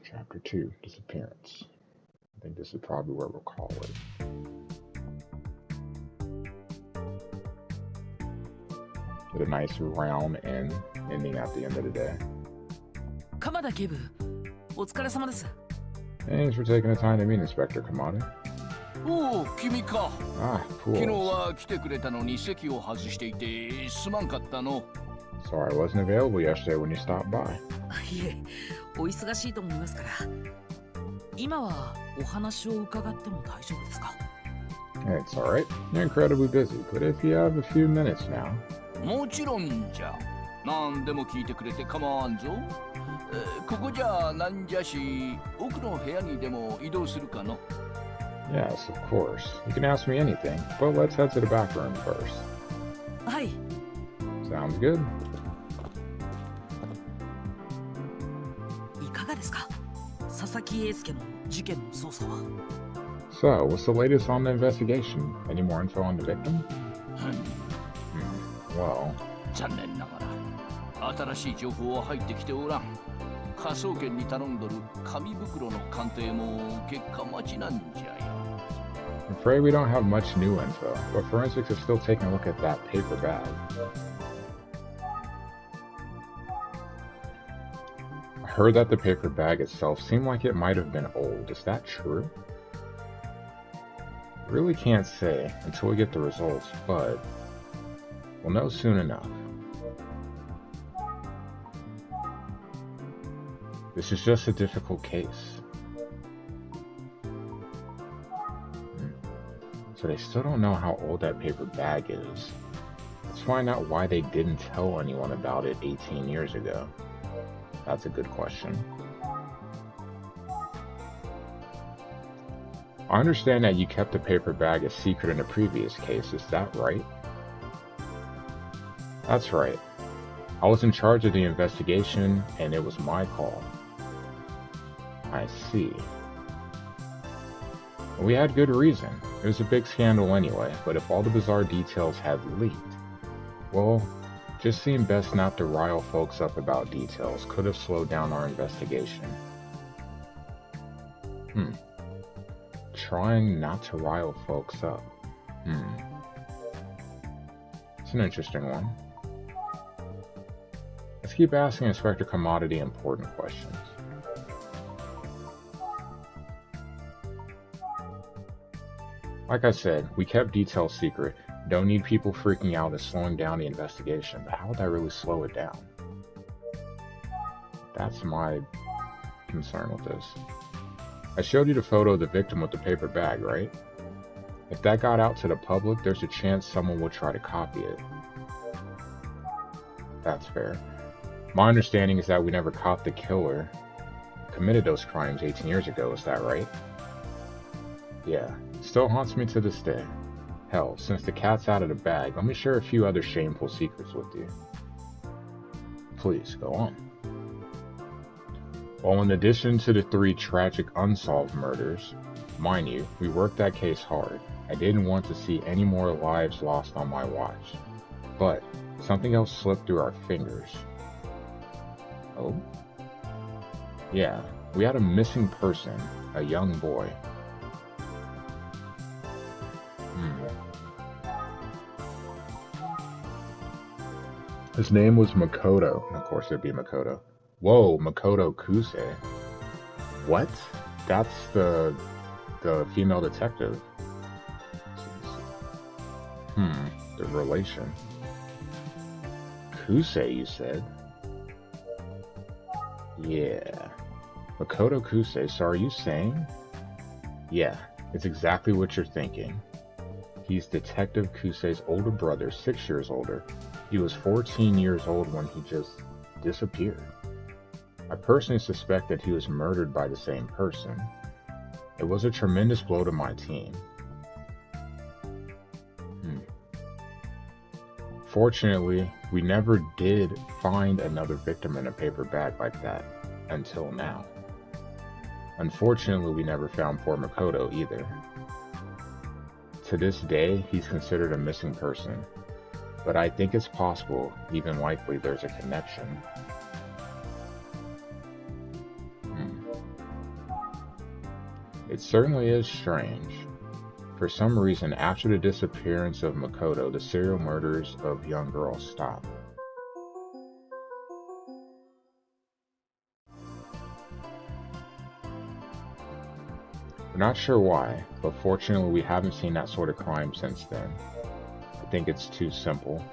Chapter 2, Disappearance. I think this is probably where we'll call it. Get a nice round end, ending at the end of the day. 鎌田警部、お疲れ様です。 Thanks for taking the time to meet Inspector Kamada. おお、君か。Ah, 昨日 cool. は来てくれたのに席を外していてすまんかったの。 Sorry I wasn't available yesterday when you stopped by. いえ、お忙しいと思いますから。今はお話を伺っても大丈夫ですか? It's alright. You're incredibly busy, but if you have a few minutes now. もちろんじゃ。何でも聞いてくれて構わんぞ。ここじゃなんじゃし、奥の部屋にでも移動するかの。 Yes, of course. You can ask me anything, but let's head to the back room first. はい。 Sounds good. いかがですか? 佐々木英介の事件の捜査は。 So, what's the latest on the investigation? Any more info on the victim? Well, 残念ながら新しい情報は入ってきておらん。科捜研に頼んどる紙袋の鑑定も結果待ちなんじゃよ。 I'm afraid we don't have much new info, but forensics is still taking a look at that paper bag. I heard that the paper bag itself seemed like it might have been old. Is that true? Really can't say until we get the results, but we'll know soon enough. This is just a difficult case. So they still don't know how old that paper bag is. Let's find out why they didn't tell anyone about it 18 years ago. That's a good question. I understand that you kept the paper bag a secret in a previous case, is that right? That's right. I was in charge of the investigation, and it was my call. I see. We had good reason. It was a big scandal anyway, but if all the bizarre details had leaked, well, just seemed best not to rile folks up about details. Could have slowed down our investigation. Trying not to rile folks up. It's an interesting one. Let's keep asking Inspector Kamada the important questions. Like I said, we kept details secret. Don't need people freaking out as slowing down the investigation, but how would that really slow it down? That's my concern with this. I showed you the photo of the victim with the paper bag, right? If that got out to the public, there's a chance someone will try to copy it. That's fair. My understanding is that we never caught the killer who committed those crimes 18 years ago, is that right? Yeah, it still haunts me to this day. Hell, since the cat's out of the bag, let me share a few other shameful secrets with you. Please, go on. Well, in addition to the 3 tragic unsolved murders, mind you, we worked that case hard. I didn't want to see any more lives lost on my watch. But something else slipped through our fingers. Oh? Yeah, we had a missing person, a young boy. His name was Makoto. Of course it'd be Makoto. Whoa, Makoto Kuze. What? That's the female detective. The relation. Kuze, you said? Yeah. Makoto Kuze, so are you saying? Yeah, it's exactly what you're thinking. He's Detective Kuze's older brother, 6 years older. He was 14 years old when he just disappeared. I personally suspect that he was murdered by the same person. It was a tremendous blow to my team. Fortunately, we never did find another victim in a paper bag like that, until now. Unfortunately, we never found poor Makoto either. To this day, he's considered a missing person, but I think it's possible, even likely, there's a connection. It certainly is strange. For some reason, after the disappearance of Makoto, the serial murders of young girls stopped. We're not sure why, but fortunately we haven't seen that sort of crime since then. I think it's too simple.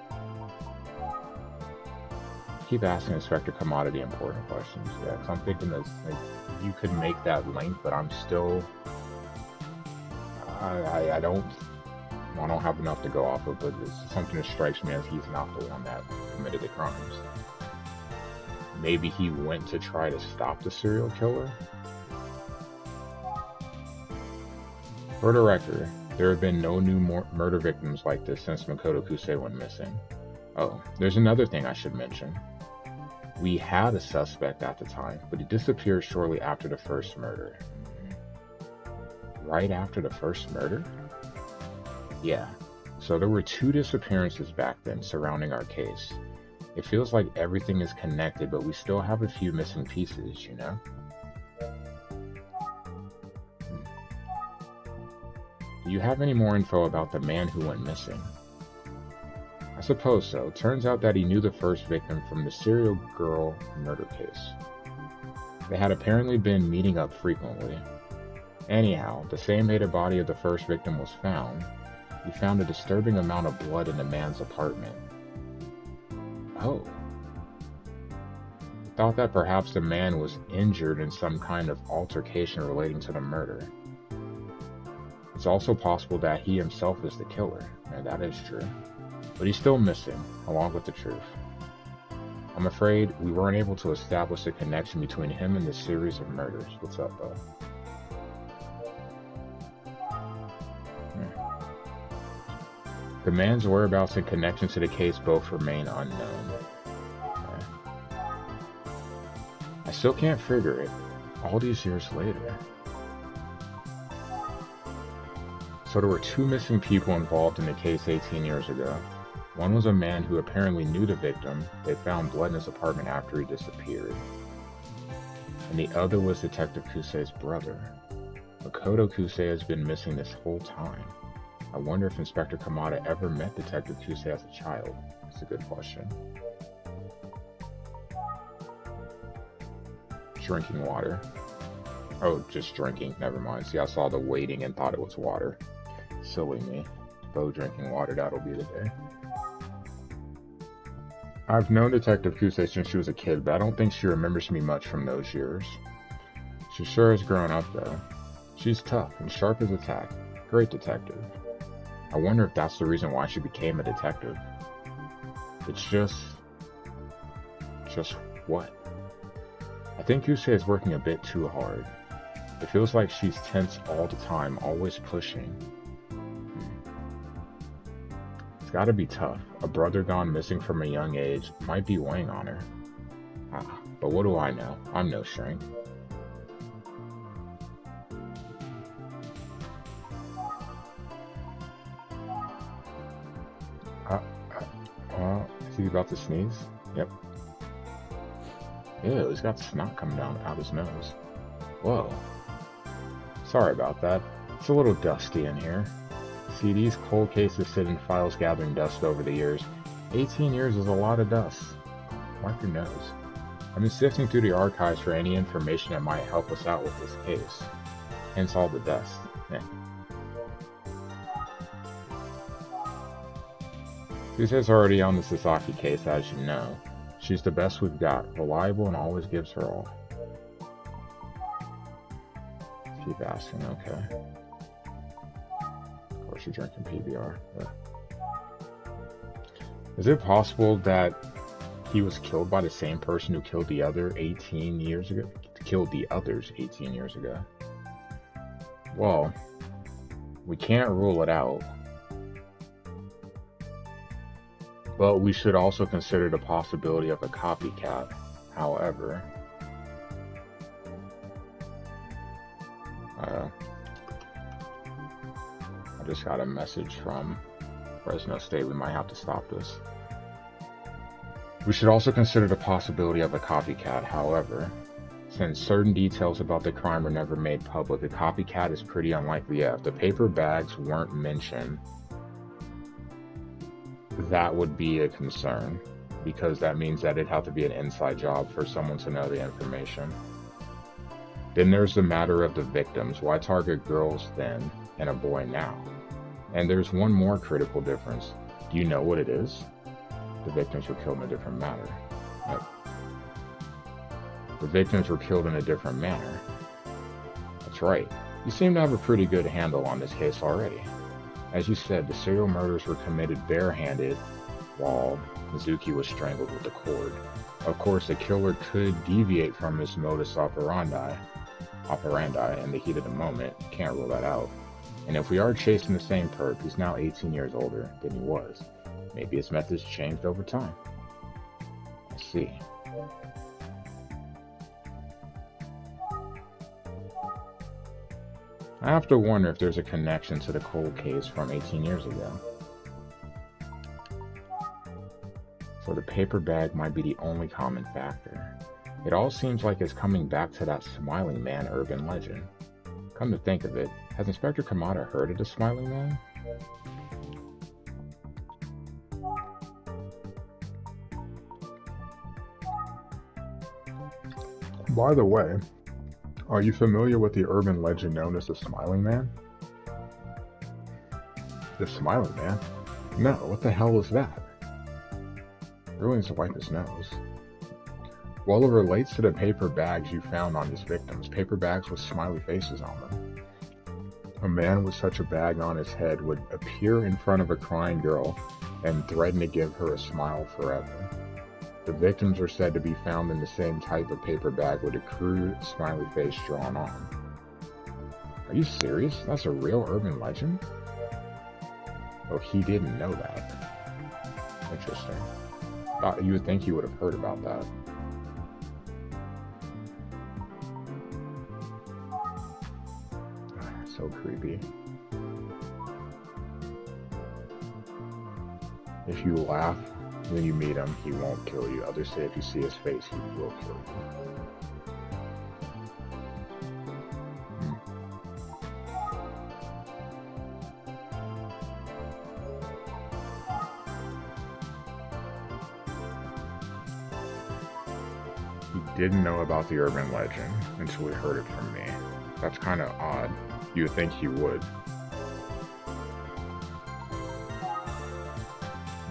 Keep asking Inspector Commodity important questions. Yeah, so I'm thinking that like, you could make that link, but I'm still... I don't have enough to go off of, but it's something that strikes me as he's not the one that committed the crimes. Maybe he went to try to stop the serial killer? For the record, there have been no new murder victims like this since Makoto Kuze went missing. Oh, there's another thing I should mention. We had a suspect at the time, but he disappeared shortly after the first murder. Right after the first murder? Yeah, so there were 2 disappearances back then surrounding our case. It feels like everything is connected, but we still have a few missing pieces, you know? Do you have any more info about the man who went missing? I suppose so. Turns out that he knew the first victim from the serial girl murder case. They had apparently been meeting up frequently. Anyhow, the same day the body of the first victim was found, we found a disturbing amount of blood in the man's apartment. Oh. I thought that perhaps the man was injured in some kind of altercation relating to the murder. It's also possible that he himself is the killer, and that is true. But he's still missing, along with the truth. I'm afraid we weren't able to establish a connection between him and the series of murders. What's up, bud? The man's whereabouts and connection to the case both remain unknown. Okay. I still can't figure it, all these years later. So there were 2 missing people involved in the case 18 years ago. One was a man who apparently knew the victim. They found blood in his apartment after he disappeared. And the other was Detective Kuze's brother. Makoto Kuze has been missing this whole time. I wonder if Inspector Kamada ever met Detective Kuze as a child. That's a good question. Drinking water. Oh, just drinking. Never mind. See, I saw the waiting and thought it was water. Silly me. Bo drinking water, that'll be the day. I've known Detective Kuze since she was a kid, but I don't think she remembers me much from those years. She sure has grown up, though. She's tough and sharp as a tack. Great detective. I wonder if that's the reason why she became a detective. It's just what? I think Kuze is working a bit too hard. It feels like she's tense all the time, always pushing. It's gotta be tough. A brother gone missing from a young age might be weighing on her. But what do I know? I'm no shrink. Is he about to sneeze? Yep. Ew, he's got snot coming down out his nose. Whoa. Sorry about that. It's a little dusty in here. See, these cold cases sit in files gathering dust over the years. 18 years is a lot of dust. Wipe your nose. I've been sifting through the archives for any information that might help us out with this case. Hence all the dust. Kuze's already on the Sasaki case, as you know. She's the best we've got, reliable and always gives her all. Keep asking, okay. Of course you're drinking PBR. But... Is it possible that he was killed by the same person who killed the other 18 years ago? Killed the others 18 years ago? Well, we can't rule it out. But we should also consider the possibility of a copycat. However, I just got a message from Fresno State. We might have to stop this. We should also consider the possibility of a copycat. However, Since certain details about the crime were never made public, a copycat is pretty unlikely. Yeah, if the paper bags weren't mentioned, that would be a concern, because that means that it'd have to be an inside job for someone to know the information. Then there's the matter of the victims. Why target girls then and a boy now? And there's one more critical difference. Do you know what it is? The victims were killed in a different manner. The victims were killed in a different manner. That's right. You seem to have a pretty good handle on this case already. As you said, the serial murders were committed barehanded while Mizuki was strangled with a cord. Of course, the killer could deviate from his modus operandi in the heat of the moment. Can't rule that out. And if we are chasing the same perp, he's now 18 years older than he was. Maybe his methods changed over time. I see. I have to wonder if there's a connection to the cold case from 18 years ago. So the paper bag might be the only common factor. It all seems like it's coming back to that Smiling Man urban legend. Come to think of it, has Inspector Kamada heard of the Smiling Man? By the way, are you familiar with the urban legend known as the Smiling Man? The Smiling Man? No, what the hell is that? Really needs to wipe his nose. Well, it relates to the paper bags you found on his victims. Paper bags with smiley faces on them. A man with such a bag on his head would appear in front of a crying girl and threaten to give her a smile forever. The victims are said to be found in the same type of paper bag with a crude smiley face drawn on. Are you serious? That's a real urban legend? Oh, he didn't know that. Interesting. You would think he would have heard about that. So creepy. If you laugh when you meet him, he won't kill you. Others say if you see his face, he will kill you. He didn't know about the urban legend until he heard it from me. That's kind of odd. You would think he would.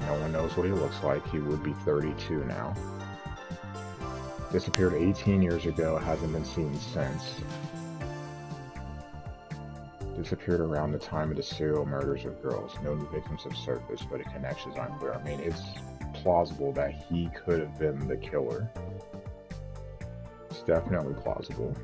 No one knows what he looks like. He would be 32 now. Disappeared 18 years ago, hasn't been seen since. Disappeared around the time of the serial murders of girls. No new victims have surfaced, but a connection is unclear. I mean, it's plausible that he could have been the killer. It's definitely plausible.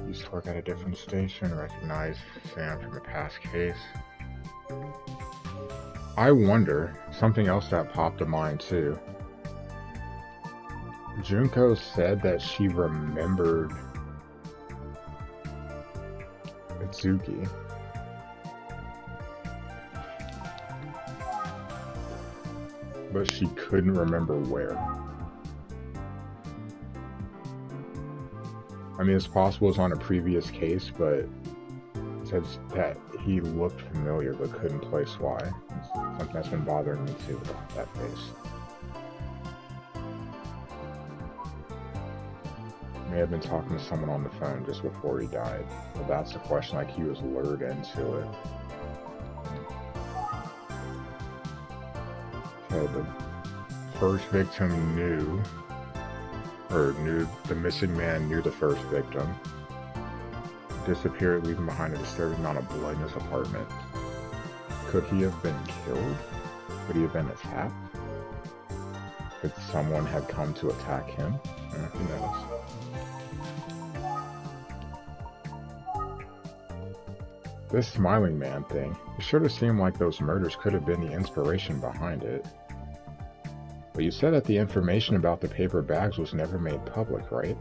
Used to work at a different station, recognize Sam from a past case. I wonder, something else that popped to mind too. Junko said that she remembered Itsuki. But she couldn't remember where. I mean, it's possible it's on a previous case, but it says that he looked familiar but couldn't place why. It's something that's been bothering me too about that face. May have been talking to someone on the phone just before he died. Well, that's the question, like he was lured into it. So the first victim knew the missing man knew the first victim. Disappeared, leaving behind a disturbing amount of blood in his apartment. Could he have been killed? Could he have been attacked? Could someone have come to attack him? Who knows? This Smiling Man thing, it sure does seem like those murders could have been the inspiration behind it. But you said that the information about the paper bags was never made public, right?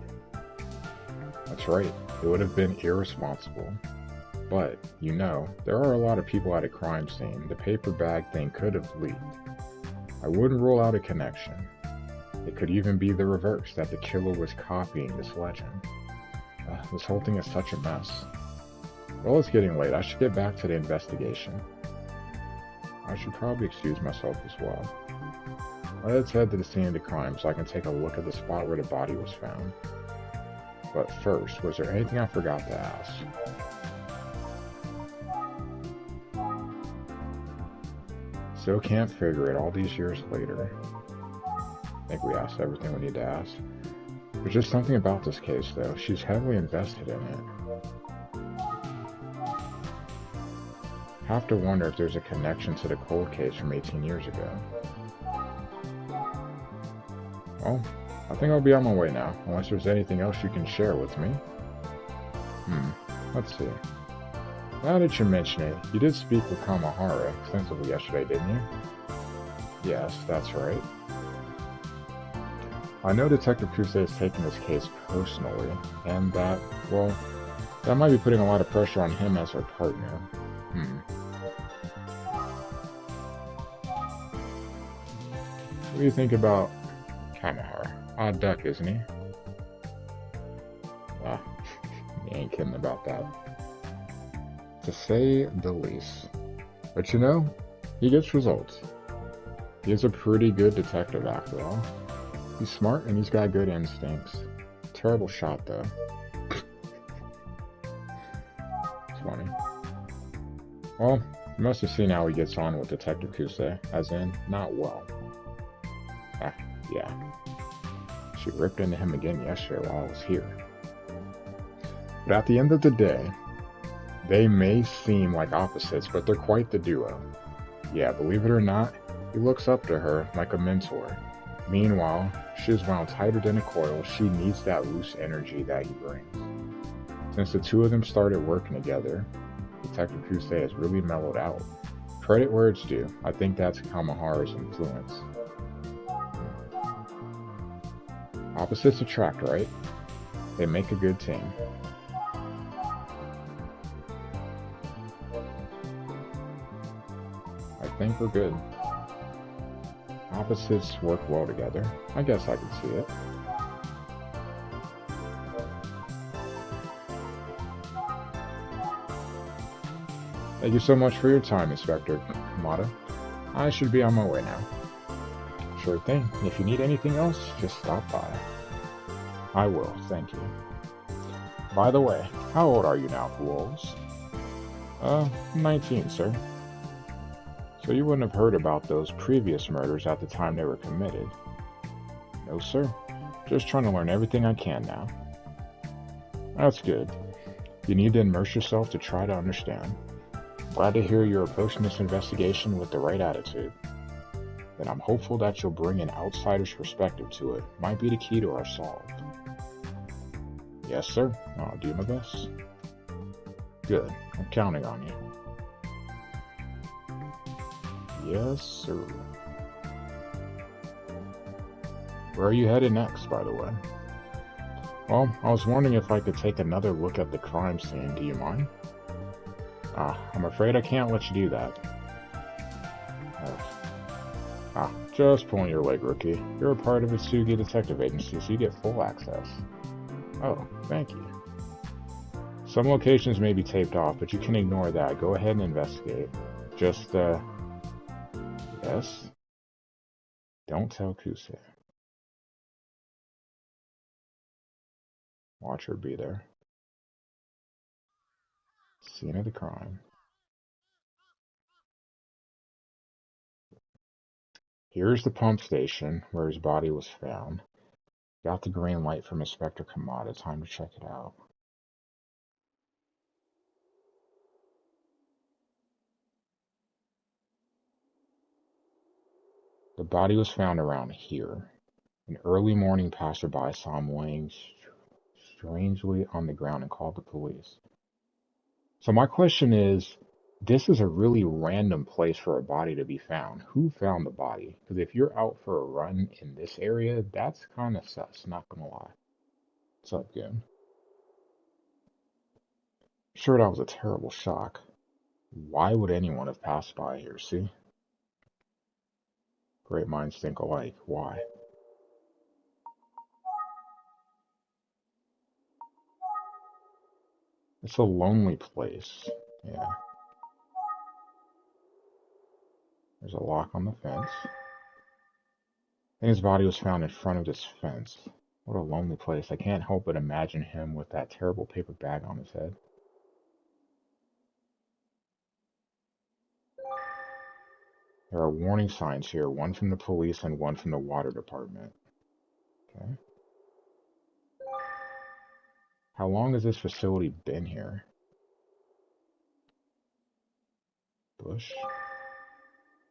That's right. It would have been irresponsible. But, you know, there are a lot of people at a crime scene. The paper bag thing could have leaked. I wouldn't rule out a connection. It could even be the reverse, that the killer was copying this legend. This whole thing is such a mess. Well, it's getting late. I should get back to the investigation. I should probably excuse myself as well. Let's head to the scene of the crime so I can take a look at the spot where the body was found. But first, was there anything I forgot to ask? Still can't figure it all these years later. I think we asked everything we need to ask. There's just something about this case, though. She's heavily invested in it. Have to wonder if there's a connection to the cold case from 18 years ago. Well, I think I'll be on my way now, unless there's anything else you can share with me. Let's see. Now that you mention it, you did speak with Kamahara extensively yesterday, didn't you? Yes, that's right. I know Detective Kuze is taking this case personally, and that, well, that might be putting a lot of pressure on him as our partner. What do you think about Kamahara? Odd duck, isn't he? He ain't kidding about that. To say the least. But you know, he gets results. He's a pretty good detective after all. He's smart and he's got good instincts. Terrible shot though. It's funny. Well, you must have seen how he gets on with Detective Kuze, as in, not well. Yeah. She ripped into him again yesterday while I was here. But at the end of the day, they may seem like opposites, but they're quite the duo. Yeah, believe it or not, he looks up to her like a mentor. Meanwhile, she is wound tighter than a coil. She needs that loose energy that he brings. Since the two of them started working together, Detective Kuze has really mellowed out. Credit where it's due. I think that's Kamahara's influence. Opposites attract, right? They make a good team. I think we're good. Opposites work well together. I guess I can see it. Thank you so much for your time, Inspector Kamada. I should be on my way now. Sure thing. If you need anything else, just stop by. I will, thank you. By the way, how old are you now, fools? 19, sir. So you wouldn't have heard about those previous murders at the time they were committed? No, sir. Just trying to learn everything I can now. That's good. You need to immerse yourself to try to understand. Glad to hear you're approaching this investigation with the right attitude. Then I'm hopeful that you'll bring an outsider's perspective to it. Might be the key to our solve. Yes, sir. I'll do my best. Good. I'm counting on you. Yes, sir. Where are you headed next, by the way? Well, I was wondering if I could take another look at the crime scene. Do you mind? I'm afraid I can't let you do that. Just pulling your leg, rookie. You're a part of the Tsugi Detective Agency, so you get full access. Oh, thank you. Some locations may be taped off, but you can ignore that. Go ahead and investigate. Just, yes? Don't tell Kuze. Watch her be there. Scene of the crime. Here's the pump station where his body was found. Got the green light from Inspector Kamada. Time to check it out. The body was found around here. An early morning passerby saw him laying strangely on the ground and called the police. So my question is, this is a really random place for a body to be found. Who found the body? Because if you're out for a run in this area, that's kind of sus, not gonna lie. What's up, Goon? Sure, that was a terrible shock. Why would anyone have passed by here, see? Great minds think alike. Why? It's a lonely place. Yeah. There's a lock on the fence. I think his body was found in front of this fence. What a lonely place. I can't help but imagine him with that terrible paper bag on his head. There are warning signs here, one from the police and one from the water department. Okay. How long has this facility been here? Bush?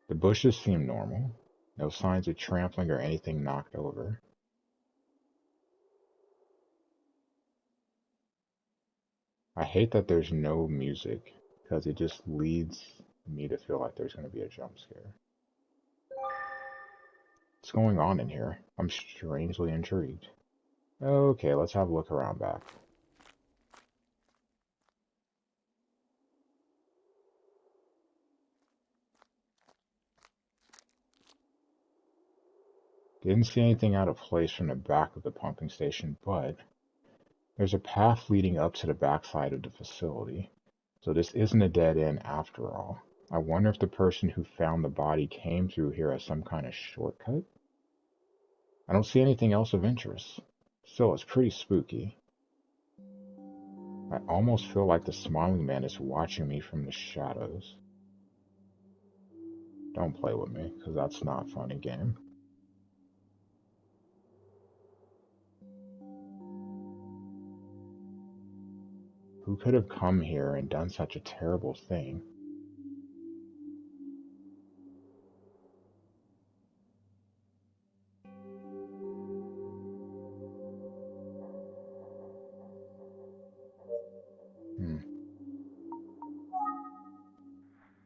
The bushes seem normal. No signs of trampling or anything knocked over. I hate that there's no music, because it just leads me to feel like there's going to be a jump scare. What's going on in here? I'm strangely intrigued. Okay, let's have a look around back. Didn't see anything out of place from the back of the pumping station, but there's a path leading up to the backside of the facility. So this isn't a dead end after all. I wonder if the person who found the body came through here as some kind of shortcut? I don't see anything else of interest. Still, it's pretty spooky. I almost feel like the smiling man is watching me from the shadows. Don't play with me, because that's not a funny game. Who could have come here and done such a terrible thing?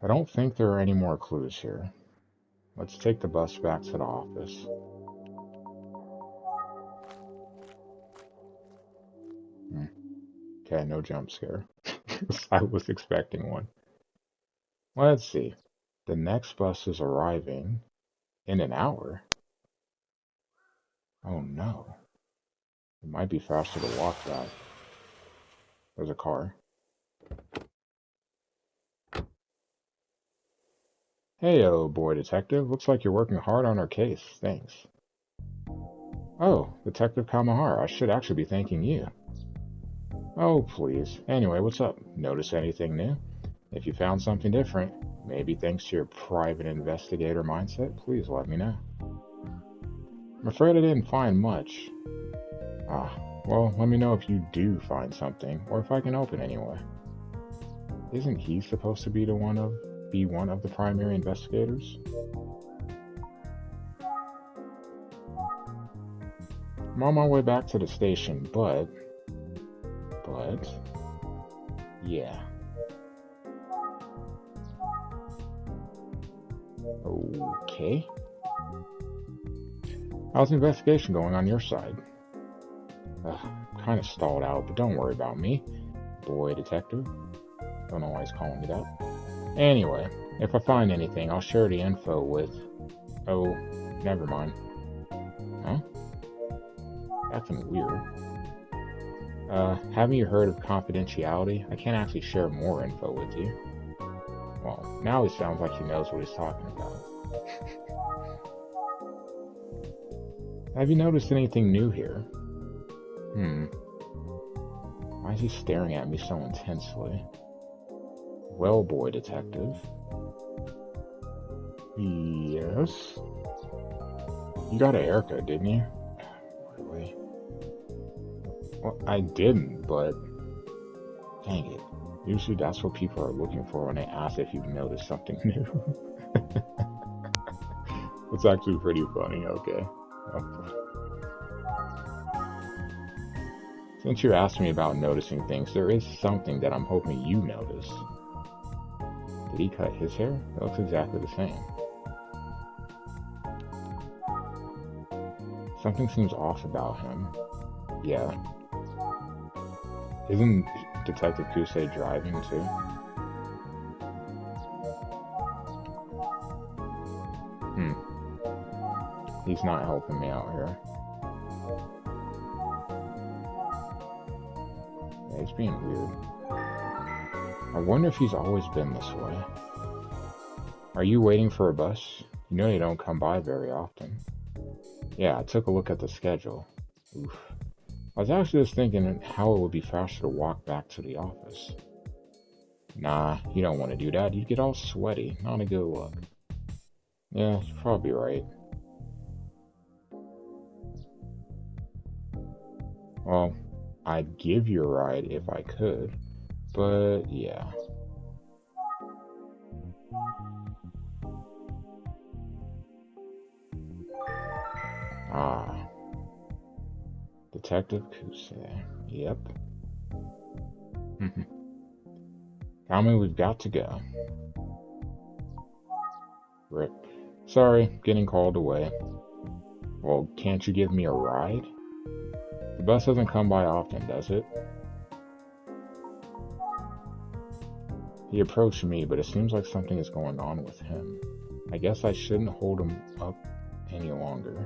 I don't think there are any more clues here. Let's take the bus back to the office. Okay, no jump scare. I was expecting one. Let's see. The next bus is arriving in an hour. Oh no. It might be faster to walk back. There's a car. Hey, oh boy, detective. Looks like you're working hard on our case. Thanks. Oh, Detective Kamahara. I should actually be thanking you. Oh, please. Anyway, what's up? Notice anything new? If you found something different, maybe thanks to your private investigator mindset, please let me know. I'm afraid I didn't find much. Well, let me know if you do find something, or if I can help in any way. Isn't he supposed to be one of the primary investigators? I'm on my way back to the station, but yeah. Okay. How's the investigation going on your side? Kind of stalled out, but don't worry about me. Boy detective. Don't know why he's calling me that. Anyway, if I find anything, I'll share the info with... Oh, never mind. Huh? Acting weird. Haven't you heard of confidentiality? I can't actually share more info with you. Well, now he sounds like he knows what he's talking about. Have you noticed anything new here? Why is he staring at me so intensely? Well, boy detective. Yes? You got a haircut, didn't you? Really? Well, I didn't, but... Dang it. Usually that's what people are looking for when they ask if you've noticed something new. It's actually pretty funny, okay. Since you're asking me about noticing things, there is something that I'm hoping you notice. Did he cut his hair? It looks exactly the same. Something seems off about him. Yeah. Detective Kuze driving too? He's not helping me out here. Yeah, he's being weird. I wonder if he's always been this way. Are you waiting for a bus? You know they don't come by very often. Yeah, I took a look at the schedule. Oof. I was actually just thinking how it would be faster to walk back to the office. Nah, you don't want to do that. You'd get all sweaty. Not a good look. Yeah, you're probably right. Well, I'd give you a ride if I could, but yeah. Ah, Detective Kuze. Yep. Tell me we've got to go. Rip. Sorry, getting called away. Well, can't you give me a ride? The bus doesn't come by often, does it? He approached me, but it seems like something is going on with him. I guess I shouldn't hold him up any longer.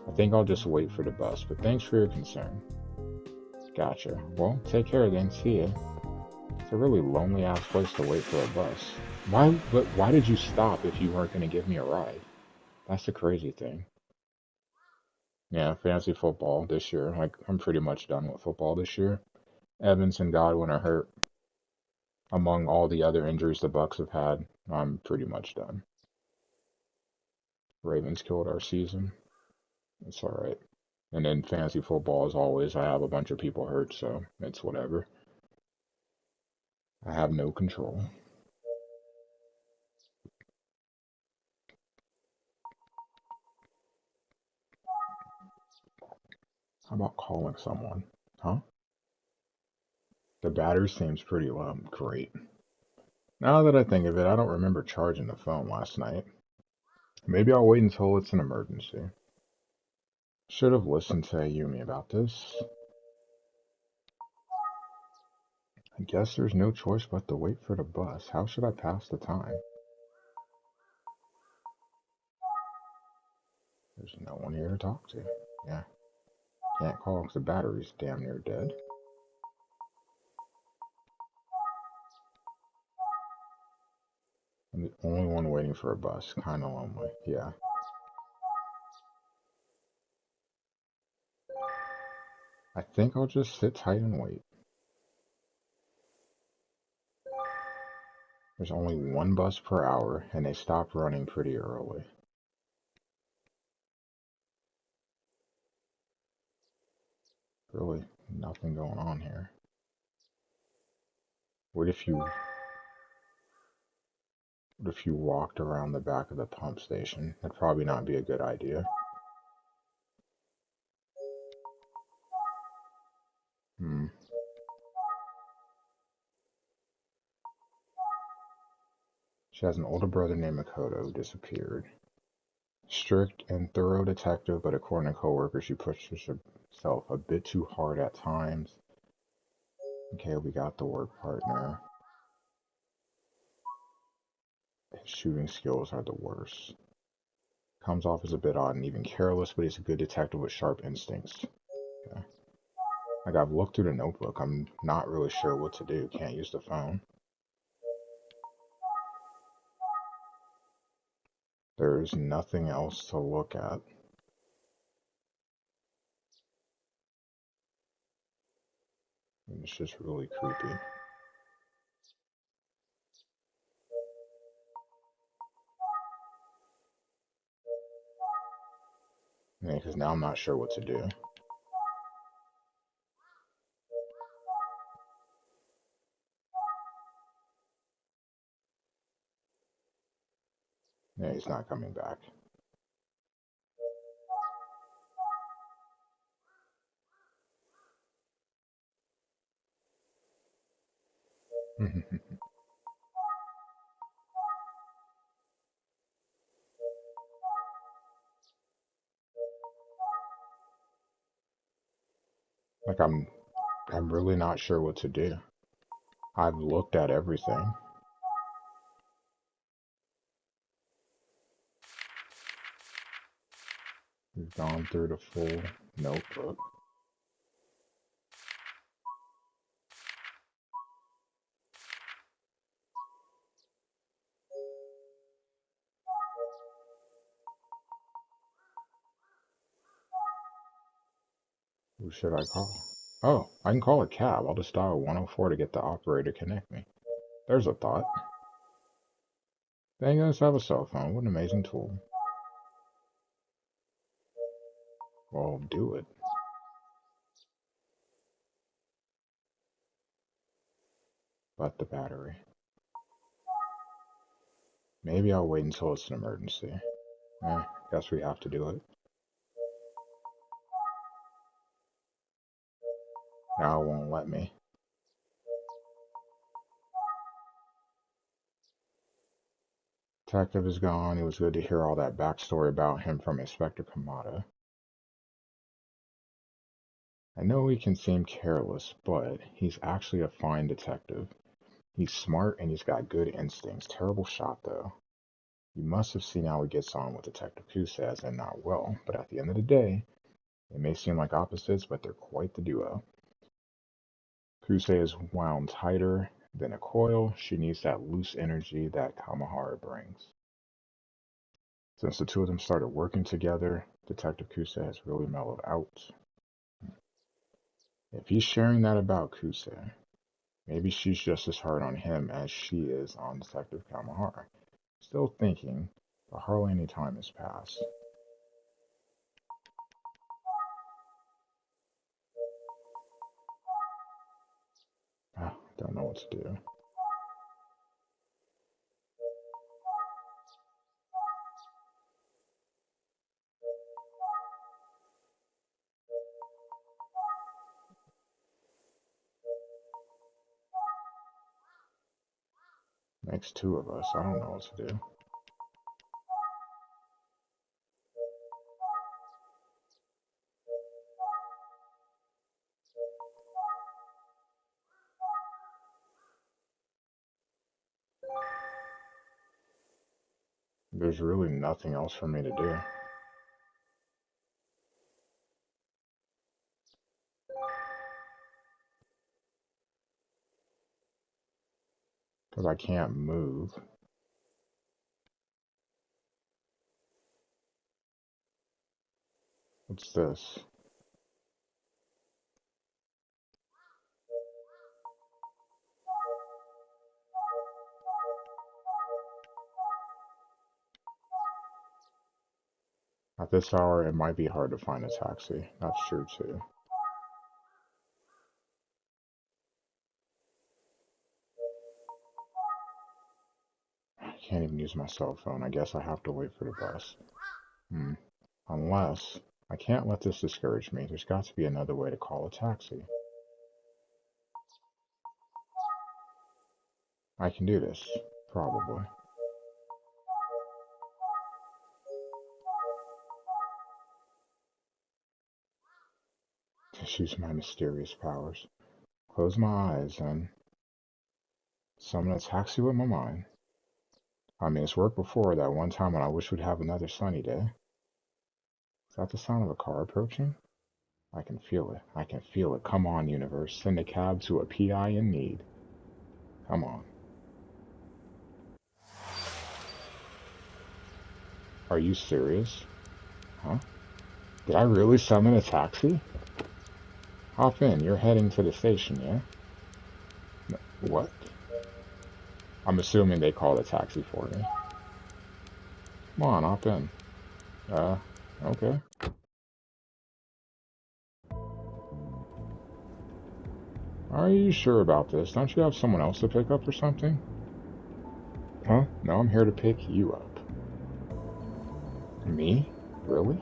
I think I'll just wait for the bus, but thanks for your concern. Gotcha. Well, take care then. See ya. It's a really lonely ass place to wait for a bus. Why did you stop if you weren't going to give me a ride? That's the crazy thing. Yeah, fantasy football this year. Like, I'm pretty much done with football this year. Evans and Godwin are hurt. Among all the other injuries the Bucks have had, I'm pretty much done. Ravens killed our season. It's alright. And then fantasy football, as always, I have a bunch of people hurt, so it's whatever. I have no control. How about calling someone? Huh? The battery seems pretty low. Great. Now that I think of it, I don't remember charging the phone last night. Maybe I'll wait until it's an emergency. Should have listened to Ayumi about this. I guess there's no choice but to wait for the bus. How should I pass the time? There's no one here to talk to. Yeah. Can't call because the battery's damn near dead. I'm the only one waiting for a bus. Kinda lonely. Yeah. I think I'll just sit tight and wait. There's only one bus per hour, and they stop running pretty early. Really, nothing going on here. What if you walked around the back of the pump station? That'd probably not be a good idea. She has an older brother named Makoto who disappeared. Strict and thorough detective, but according to coworkers, she pushes herself a bit too hard at times. Okay, we got the work partner. His shooting skills are the worst. Comes off as a bit odd and even careless, but he's a good detective with sharp instincts. Okay. Like, I've looked through the notebook. I'm not really sure what to do. Can't use the phone. There's nothing else to look at. And it's just really creepy. Yeah, because now I'm not sure what to do. Yeah, he's not coming back. Like, I'm really not sure what to do. I've looked at everything. We've gone through the full notebook. Who should I call? Oh, I can call a cab. I'll just dial 104 to get the operator to connect me. There's a thought. Thank goodness I have a cell phone. What an amazing tool. Well, do it. But the battery. Maybe I'll wait until it's an emergency. Guess we have to do it. Now it won't let me. Detective is gone. It was good to hear all that backstory about him from Inspector Kamada. I know he can seem careless, but he's actually a fine detective. He's smart and he's got good instincts. Terrible shot, though. You must have seen how he gets on with Detective Kuze, and not well, but at the end of the day, they may seem like opposites, but they're quite the duo. Kuze is wound tighter than a coil. She needs that loose energy that Kamahara brings. Since the two of them started working together, Detective Kuze has really mellowed out. If he's sharing that about Kuze, maybe she's just as hard on him as she is on Detective Kamahara. Still thinking, but hardly any time has passed. Don't know what to do. Makes two of us. I don't know what to do. There's really nothing else for me to do. Because I can't move. What's this? At this hour, it might be hard to find a taxi. That's true, too. I can't even use my cell phone. I guess I have to wait for the bus. Unless, I can't let this discourage me. There's got to be another way to call a taxi. I can do this. Probably. Just use my mysterious powers. Close my eyes and summon a taxi with my mind. I mean, it's worked before, that one time when I wish we'd have another sunny day. Is that the sound of a car approaching? I can feel it. I can feel it. Come on, universe. Send a cab to a PI in need. Come on. Are you serious? Huh? Did I really summon a taxi? Hop in. You're heading to the station, yeah? What? I'm assuming they called a taxi for me. Come on, hop in. Okay. Are you sure about this? Don't you have someone else to pick up or something? Huh? No, I'm here to pick you up. Me? Really?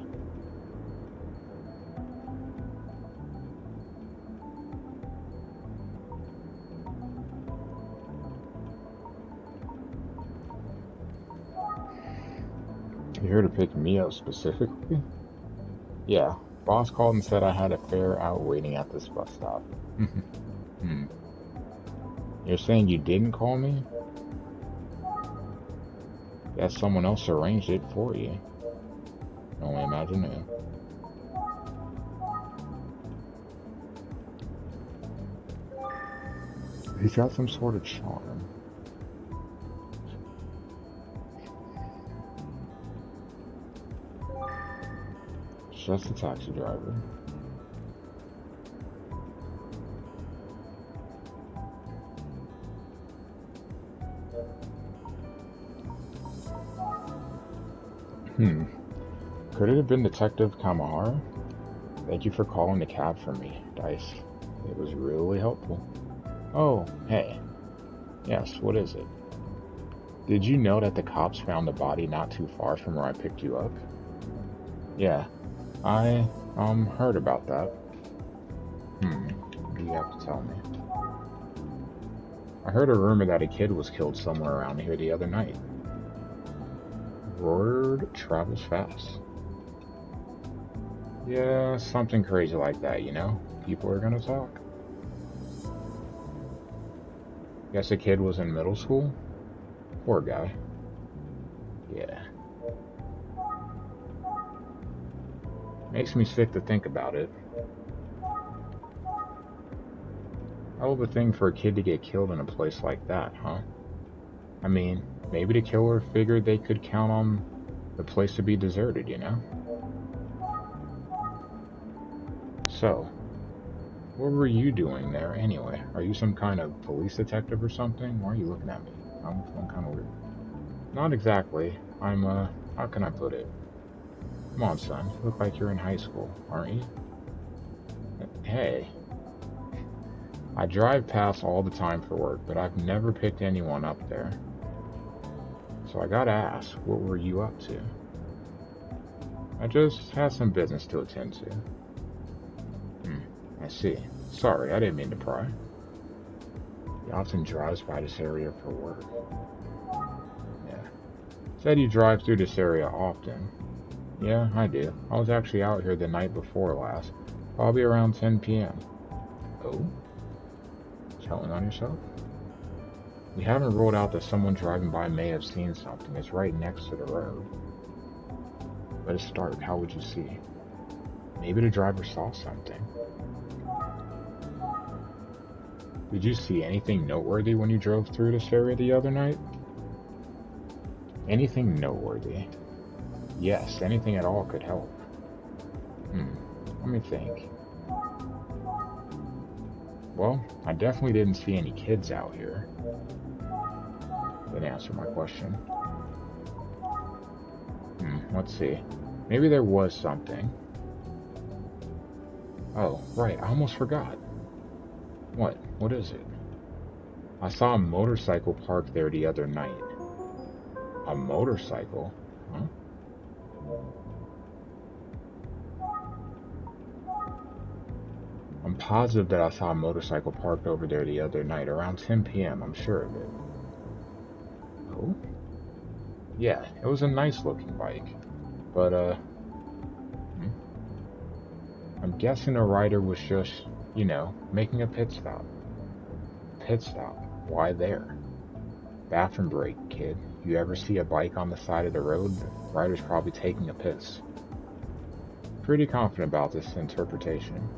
You're here to pick me up specifically? Yeah. Boss called and said I had a fare out waiting at this bus stop. You're saying you didn't call me? That someone else arranged it for you. I only imagine who. He's got some sort of charm. Just a taxi driver. Could it have been Detective Kamahara? Thank you for calling the cab for me, Dice. It was really helpful. Oh, hey. Yes, what is it? Did you know that the cops found the body not too far from where I picked you up? Yeah, I, heard about that. What do you have to tell me? I heard a rumor that a kid was killed somewhere around here the other night. Word travels fast. Yeah, something crazy like that, you know? People are gonna talk. Guess a kid was in middle school? Poor guy. Yeah. Makes me sick to think about it. Hell of a thing for a kid to get killed in a place like that, huh? I mean, maybe the killer figured they could count on the place to be deserted, you know? So, what were you doing there anyway? Are you some kind of police detective or something? Why are you looking at me? I'm kind of weird. Not exactly. I'm, how can I put it? Come on, son. You look like you're in high school, aren't you? Hey. I drive past all the time for work, but I've never picked anyone up there. So I gotta ask, what were you up to? I just had some business to attend to. I see. Sorry, I didn't mean to pry. He often drives by this area for work. Yeah. Said you drive through this area often. Yeah, I do. I was actually out here the night before last. Probably around 10 p.m. Oh? Telling on yourself? We haven't ruled out that someone driving by may have seen something. It's right next to the road. But it's dark. How would you see? Maybe the driver saw something. Did you see anything noteworthy when you drove through this area the other night? Anything noteworthy? Yes, anything at all could help. Let me think. Well, I definitely didn't see any kids out here. Didn't answer my question. Let's see. Maybe there was something. Oh, right, I almost forgot. What? What is it? I saw a motorcycle parked there the other night. A motorcycle? Huh? I'm positive that I saw a motorcycle parked over there the other night, around 10 p.m., I'm sure of it. Oh? Yeah, it was a nice looking bike. But, I'm guessing the rider was just, you know, making a pit stop. Pit stop? Why there? Bathroom break, kid. You ever see a bike on the side of the road? The rider's probably taking a piss. Pretty confident about this interpretation.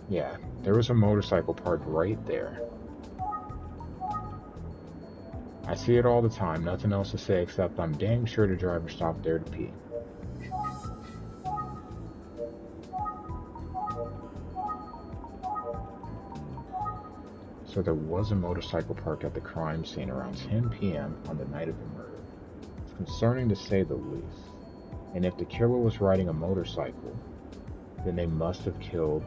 Yeah, there was a motorcycle parked right there. I see it all the time, nothing else to say except I'm dang sure the driver stopped there to pee. So there was a motorcycle parked at the crime scene around 10 p.m. on the night of the murder. It's concerning to say the least. And if the killer was riding a motorcycle, then they must have killed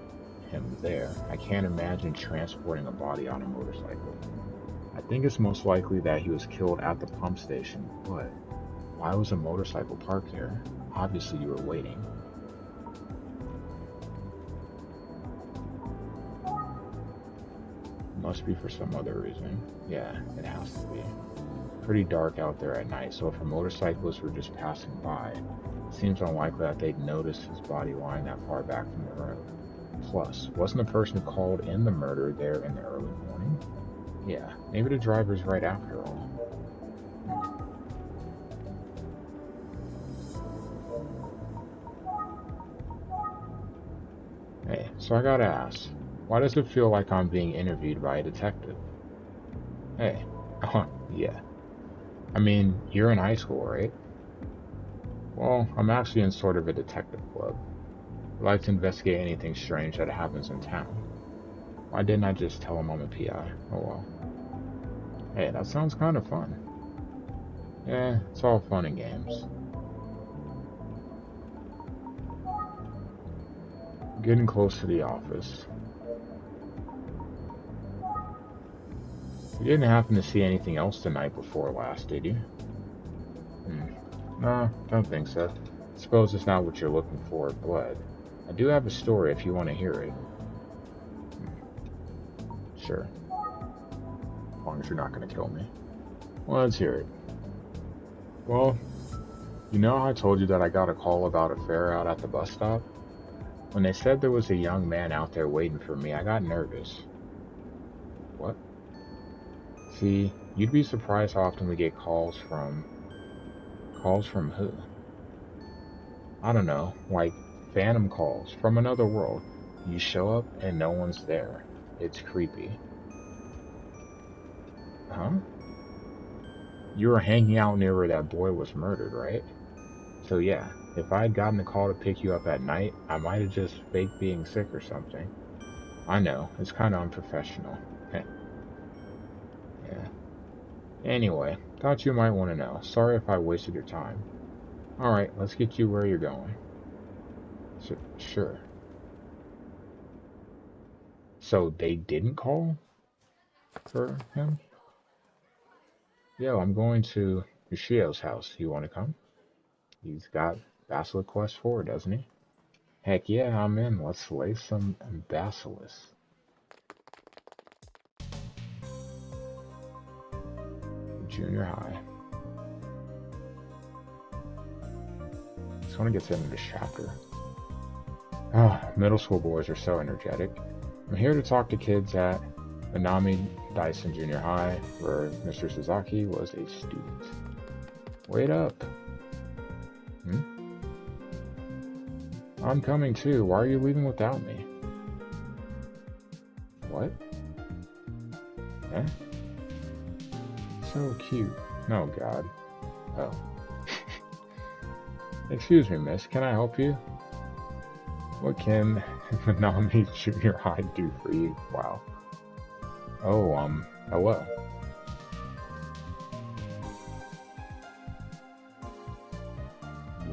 him there. I can't imagine transporting a body on a motorcycle. I think it's most likely that he was killed at the pump station, but why was a motorcycle parked there? Obviously you were waiting. Must be for some other reason. Yeah, it has to be. Pretty dark out there at night, so if a motorcyclist were just passing by, it seems unlikely that they'd notice his body lying that far back from the road. Plus, wasn't the person who called in the murder there in the early morning? Yeah, maybe the driver's right after all. Hey, so I gotta ask, why does it feel like I'm being interviewed by a detective? Hey, yeah. I mean, you're in high school, right? Well, I'm actually in sort of a detective club. I like to investigate anything strange that happens in town. Why didn't I just tell him I'm a PI? Oh well. Hey, that sounds kind of fun. Yeah, it's all fun and games. Getting close to the office. You didn't happen to see anything else the night before last, did you? No, don't think so. Suppose it's not what you're looking for, but I do have a story if you want to hear it. Sure. As long as you're not going to kill me. Well, let's hear it. Well, you know how I told you that I got a call about a fare out at the bus stop? When they said there was a young man out there waiting for me, I got nervous. What? See, you'd be surprised how often we get calls from... Calls from who? I don't know, like phantom calls from another world. You show up and no one's there. It's creepy. Huh? You were hanging out near where that boy was murdered, right? So yeah, if I had gotten a call to pick you up at night, I might have just faked being sick or something. I know, it's kind of unprofessional. Heh. Yeah. Anyway, thought you might want to know. Sorry if I wasted your time. Alright, let's get you where you're going. Sure. So they didn't call for him? Yo, I'm going to Yoshio's house. You want to come? He's got Basilisk Quest 4, doesn't he? Heck yeah, I'm in. Let's slay some Basilisk. Junior high. Just want to get to the end of this chapter. Middle school boys are so energetic. I'm here to talk to kids at Minami Dyson Junior High, where Mr. Sasaki was a student. Wait up. I'm coming too. Why are you leaving without me? What? Eh? So cute. Oh god. Oh. Excuse me, miss. Can I help you? What can Minami Junior High do for you? Wow. Oh, hello.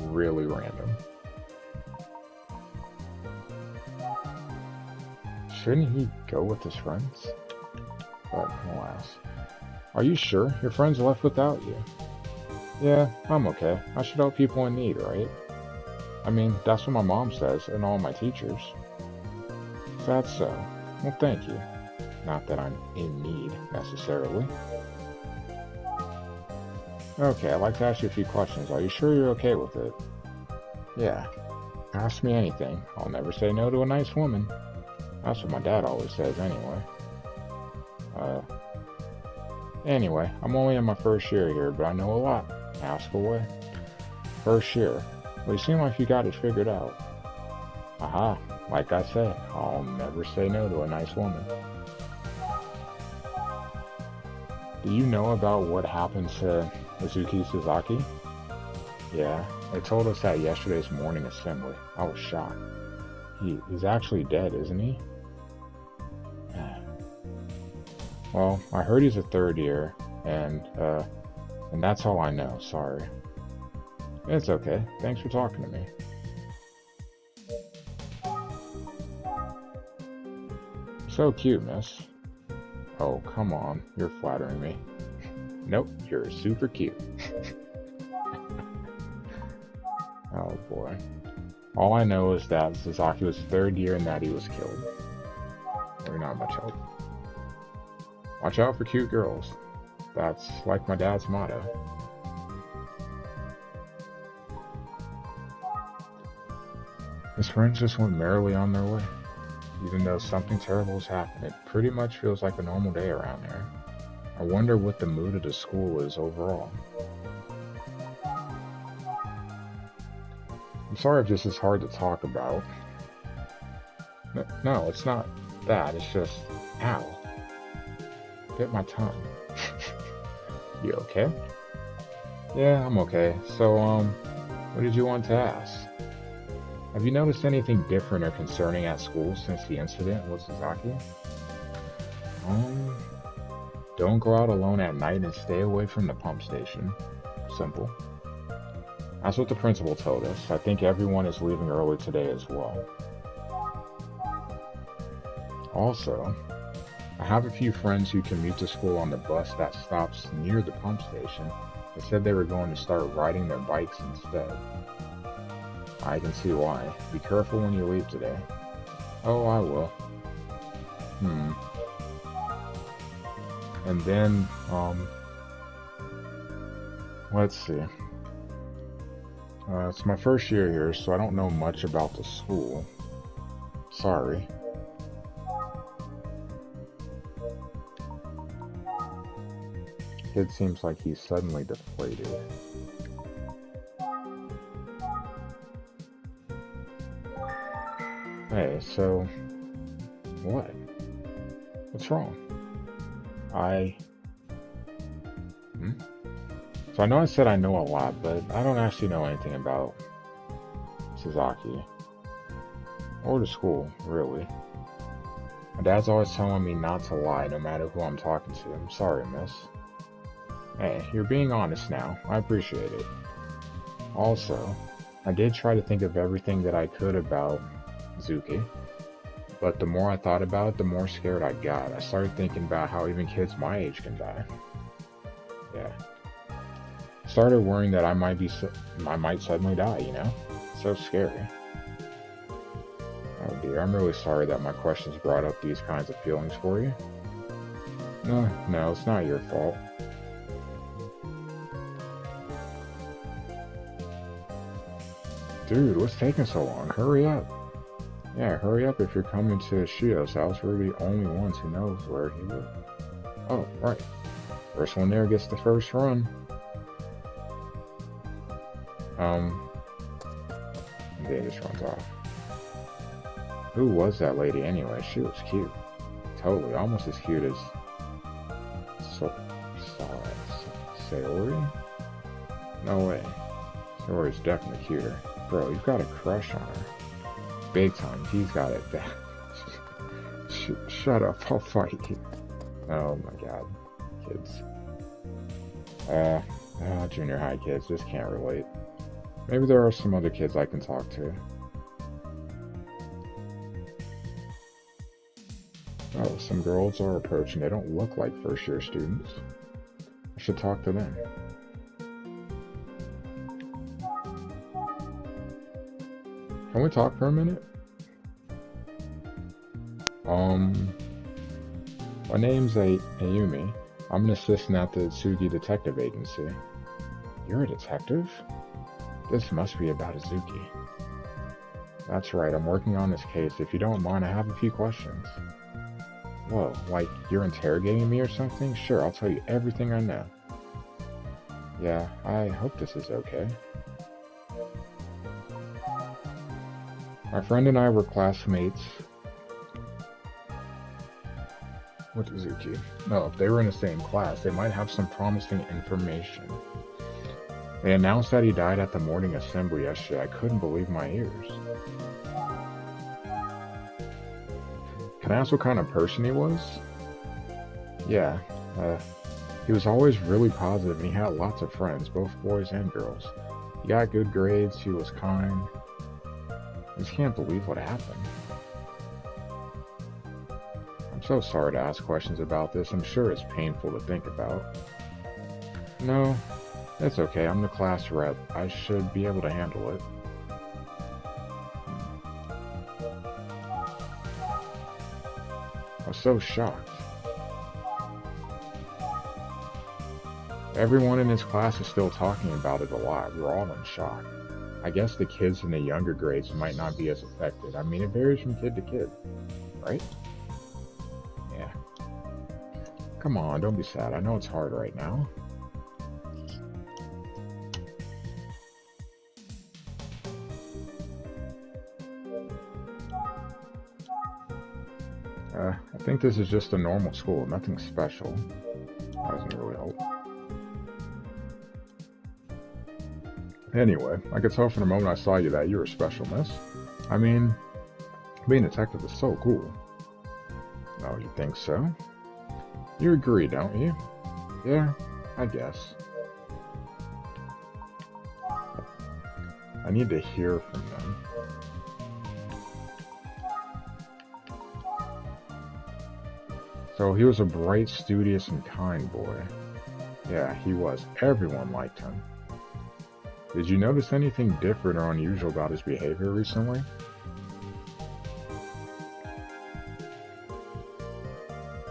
Really random. Shouldn't he go with his friends? But alas. Are you sure? Your friends left without you. Yeah, I'm okay. I should help people in need, right? I mean, that's what my mom says, and all my teachers. If that's so, well thank you. Not that I'm in need, necessarily. Okay, I'd like to ask you a few questions. Are you sure you're okay with it? Yeah. Ask me anything. I'll never say no to a nice woman. That's what my dad always says anyway. Anyway, I'm only in my first year here, but I know a lot. Ask away. First year. Well, you seem like you got it figured out. Aha, like I said, I'll never say no to a nice woman. Do you know about what happened to Mizuki Sasaki? Yeah, they told us at yesterday's morning assembly. I was shocked. He's actually dead, isn't he? Well, I heard he's a third year, and that's all I know, sorry. It's okay, thanks for talking to me. So cute, miss. Oh, come on, you're flattering me. Nope, you're super cute. Oh boy. All I know is that Sasaki was third year and that he was killed. We're not much help. Watch out for cute girls. That's like my dad's motto. His friends just went merrily on their way. Even though something terrible has happened, it pretty much feels like a normal day around there. I wonder what the mood of the school is overall. I'm sorry if this is hard to talk about. No, it's not that. It's just, ow. Bit my tongue. You okay? Yeah, I'm okay. So, what did you want to ask? Have you noticed anything different or concerning at school since the incident with Sasaki? Don't go out alone at night and stay away from the pump station. Simple. That's what the principal told us. I think everyone is leaving early today as well. Also, I have a few friends who commute to school on the bus that stops near the pump station. They said they were going to start riding their bikes instead. I can see why. Be careful when you leave today. Oh, I will. And then, let's see. It's my first year here, so I don't know much about the school. Sorry. Kid seems like he's suddenly deflated. Hey, so... what? What's wrong? So I know I said I know a lot, but I don't actually know anything about Sasaki. Or the school, really. My dad's always telling me not to lie, no matter who I'm talking to. I'm sorry, miss. Hey, you're being honest now. I appreciate it. Also, I did try to think of everything that I could about Zuki. But the more I thought about it, the more scared I got. I started thinking about how even kids my age can die. Yeah. Started worrying that I might suddenly die, you know? So scary. Oh dear, I'm really sorry that my questions brought up these kinds of feelings for you. No, it's not your fault. Dude, what's taking so long? Hurry up. Yeah, hurry up if you're coming to Shio's house. We're the only ones who knows where he lives. Oh, right. First one there gets the first run. And then just runs off. Who was that lady anyway? She was cute. Totally, almost as cute as Sayori? No way. Sayori's definitely cuter. Bro, you've got a crush on her. Big time. He's got it bad. Shut up, I'll fight you. Oh my god. Kids. Junior high kids, just can't relate. Maybe there are some other kids I can talk to. Oh, some girls are approaching. They don't look like first year students. I should talk to them. Can we talk for a minute? My name's Ayumi. I'm an assistant at the Tsugi Detective Agency. You're a detective? This must be about Izuki. That's right, I'm working on this case. If you don't mind, I have a few questions. Whoa, like you're interrogating me or something? Sure, I'll tell you everything I know. Yeah, I hope this is okay. My friend and I were classmates with Izuki. No, if they were in the same class, they might have some promising information. They announced that he died at the morning assembly yesterday. I couldn't believe my ears. Can I ask what kind of person he was? Yeah, he was always really positive and he had lots of friends, both boys and girls. He got good grades, he was kind. I just can't believe what happened. I'm so sorry to ask questions about this. I'm sure it's painful to think about. No, it's okay. I'm the class rep. I should be able to handle it. I was so shocked. Everyone in his class is still talking about it a lot. We're all in shock. I guess the kids in the younger grades might not be as affected. I mean, it varies from kid to kid. right? Yeah. Come on, don't be sad. I know it's hard right now. I think this is just a normal school, nothing special. That doesn't really help. Anyway, I could tell from the moment I saw you that you were special, miss. I mean, being a detective is so cool. Oh, you think so? You agree, don't you? Yeah, I guess. I need to hear from them. So he was a bright, studious, and kind boy. Yeah, he was. Everyone liked him. Did you notice anything different or unusual about his behavior recently?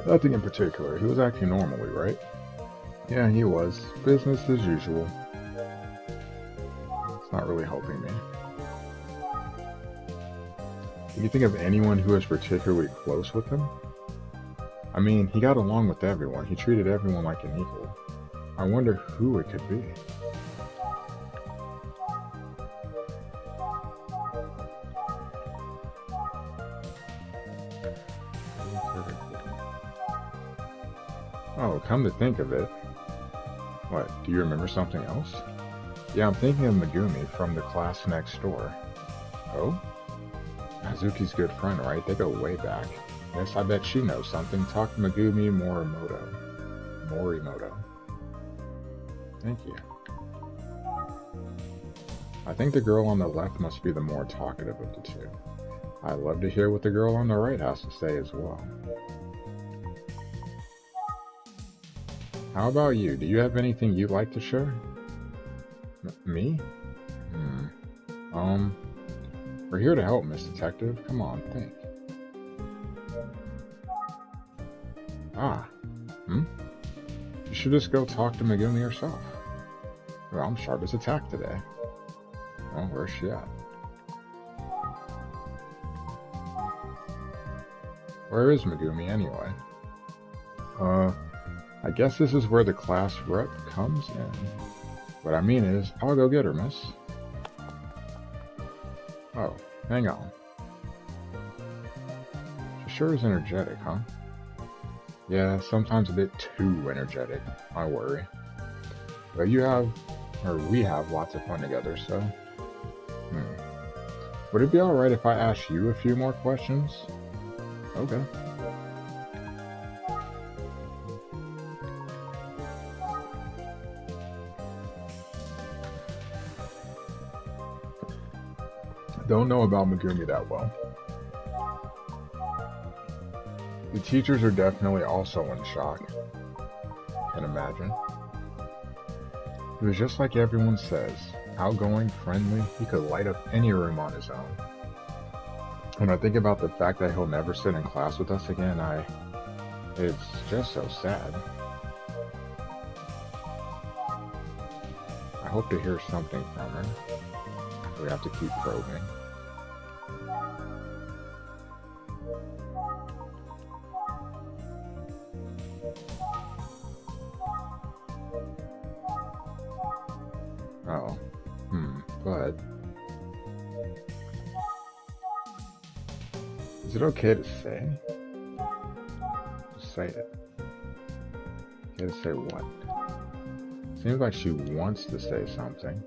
Nothing in particular. He was acting normally, right? Yeah, he was. Business as usual. It's not really helping me. Can you think of anyone who was particularly close with him? I mean, he got along with everyone. He treated everyone like an equal. I wonder who it could be. Oh, come to think of it. What, do you remember something else? Yeah, I'm thinking of Megumi from the class next door. Oh? Hazuki's good friend, right? They go way back. Yes, I bet she knows something. Talk to Megumi Morimoto. Thank you. I think the girl on the left must be the more talkative of the two. I'd love to hear what the girl on the right has to say as well. How about you? Do you have anything you'd like to share? Me? We're here to help, Miss Detective. Come on, think. You should just go talk to Megumi herself. Well, I'm sharp as a tack today. Well, where's she at? Where is Megumi anyway? I guess this is where the class rep comes in. What I mean is, I'll go get her, miss. Oh, hang on. She sure is energetic, huh? Yeah, sometimes a bit too energetic. I worry. But we have lots of fun together, so... Would it be alright if I asked you a few more questions? Okay. Don't know about Megumi that well. The teachers are definitely also in shock. Can imagine. He was just like everyone says, outgoing, friendly, he could light up any room on his own. When I think about the fact that he'll never sit in class with us again, it's just so sad. I hope to hear something from her. We have to keep probing. Oh, but... Is it okay to say? Just say it. Okay to say what? Seems like she wants to say something.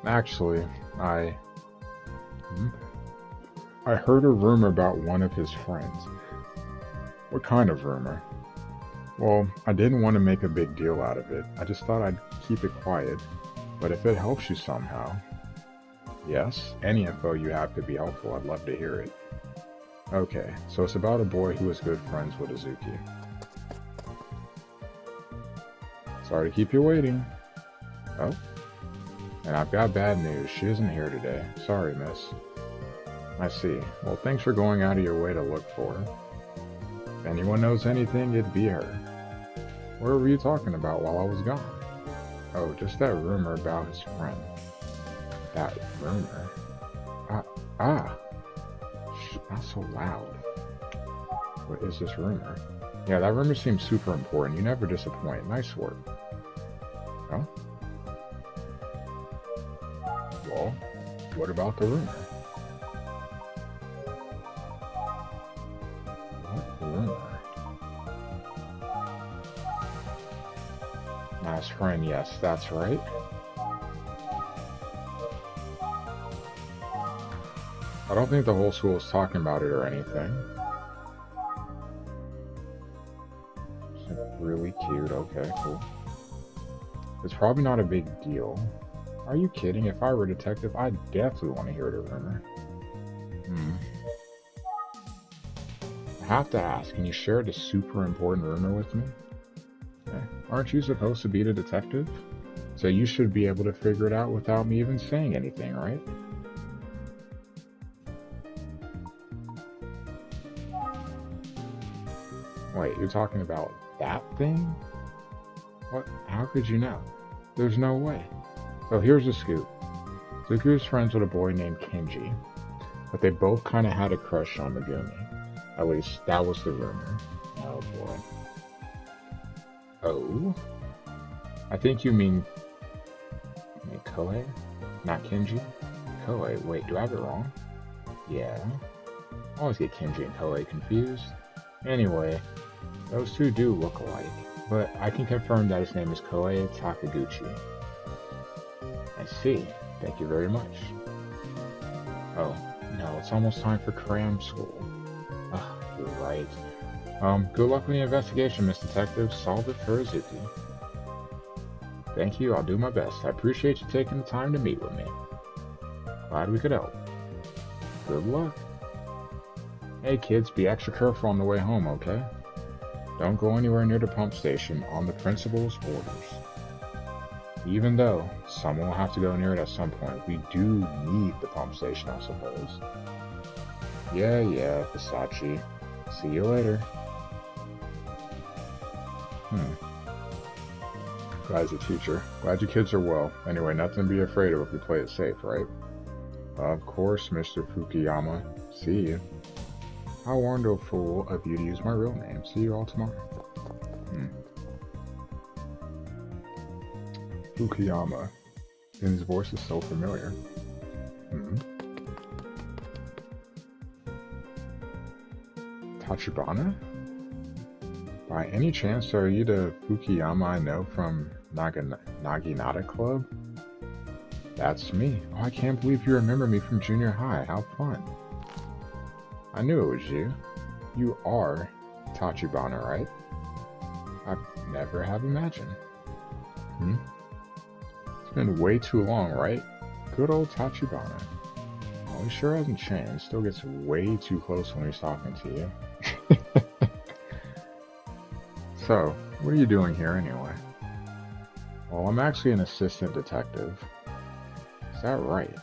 Actually, I heard a rumor about one of his friends. What kind of rumor? Well, I didn't want to make a big deal out of it. I just thought I'd keep it quiet. But if it helps you somehow... Yes, any info you have could be helpful. I'd love to hear it. Okay, so it's about a boy who was good friends with Azuki. Sorry to keep you waiting. Oh? And I've got bad news. She isn't here today. Sorry, miss. I see. Well, thanks for going out of your way to look for her. If anyone knows anything, it'd be her. What were you talking about while I was gone? Oh, just that rumor about his friend. That rumor? Ah! Shh, not so loud. What is this rumor? Yeah, that rumor seems super important. You never disappoint. Nice work. Oh? Well, what about the rumor? What rumor? Nice friend, yes, that's right. I don't think the whole school is talking about it or anything. It's really cute. Okay, cool. It's probably not a big deal. Are you kidding? If I were a detective, I'd definitely want to hear the rumor. I have to ask, can you share the super important rumor with me? Okay. Aren't you supposed to be the detective? So you should be able to figure it out without me even saying anything, right? Wait, you're talking about that thing? What? How could you know? There's no way. So here's the scoop. Zuku is friends with a boy named Kenji, but they both kind of had a crush on Megumi. At least, that was the rumor. Oh boy. Oh? I think you mean Koei? Not Kenji? Koei, wait, do I have it wrong? Yeah. I always get Kenji and Koei confused. Anyway, those two do look alike, but I can confirm that his name is Koei Takaguchi. I see. Thank you very much. Oh, no, it's almost time for cram school. Ugh, you're right. Good luck with the investigation, Miss Detective. Solve it for Azuki. Thank you, I'll do my best. I appreciate you taking the time to meet with me. Glad we could help. Good luck. Hey kids, be extra careful on the way home, okay? Don't go anywhere near the pump station on the principal's orders. Even though someone will have to go near it at some point, we do need the pump station, I suppose. Yeah, Versace. See you later. Guy's a teacher. Glad you kids are well. Anyway, nothing to be afraid of if we play it safe, right? Of course, Mr. Fukuyama. See you. How wonderful of you to use my real name. See you all tomorrow. Fukuyama. And his voice is so familiar. Tachibana? By any chance, are you the Fukuyama I know from Naginata Club? That's me. Oh, I can't believe you remember me from junior high. How fun. I knew it was you. You are Tachibana, right? I never have imagined. It's been way too long, right? Good old Tachibana. Well, he sure hasn't changed. Still gets way too close when he's talking to you. So, what are you doing here anyway? Well, I'm actually an assistant detective. Is that right?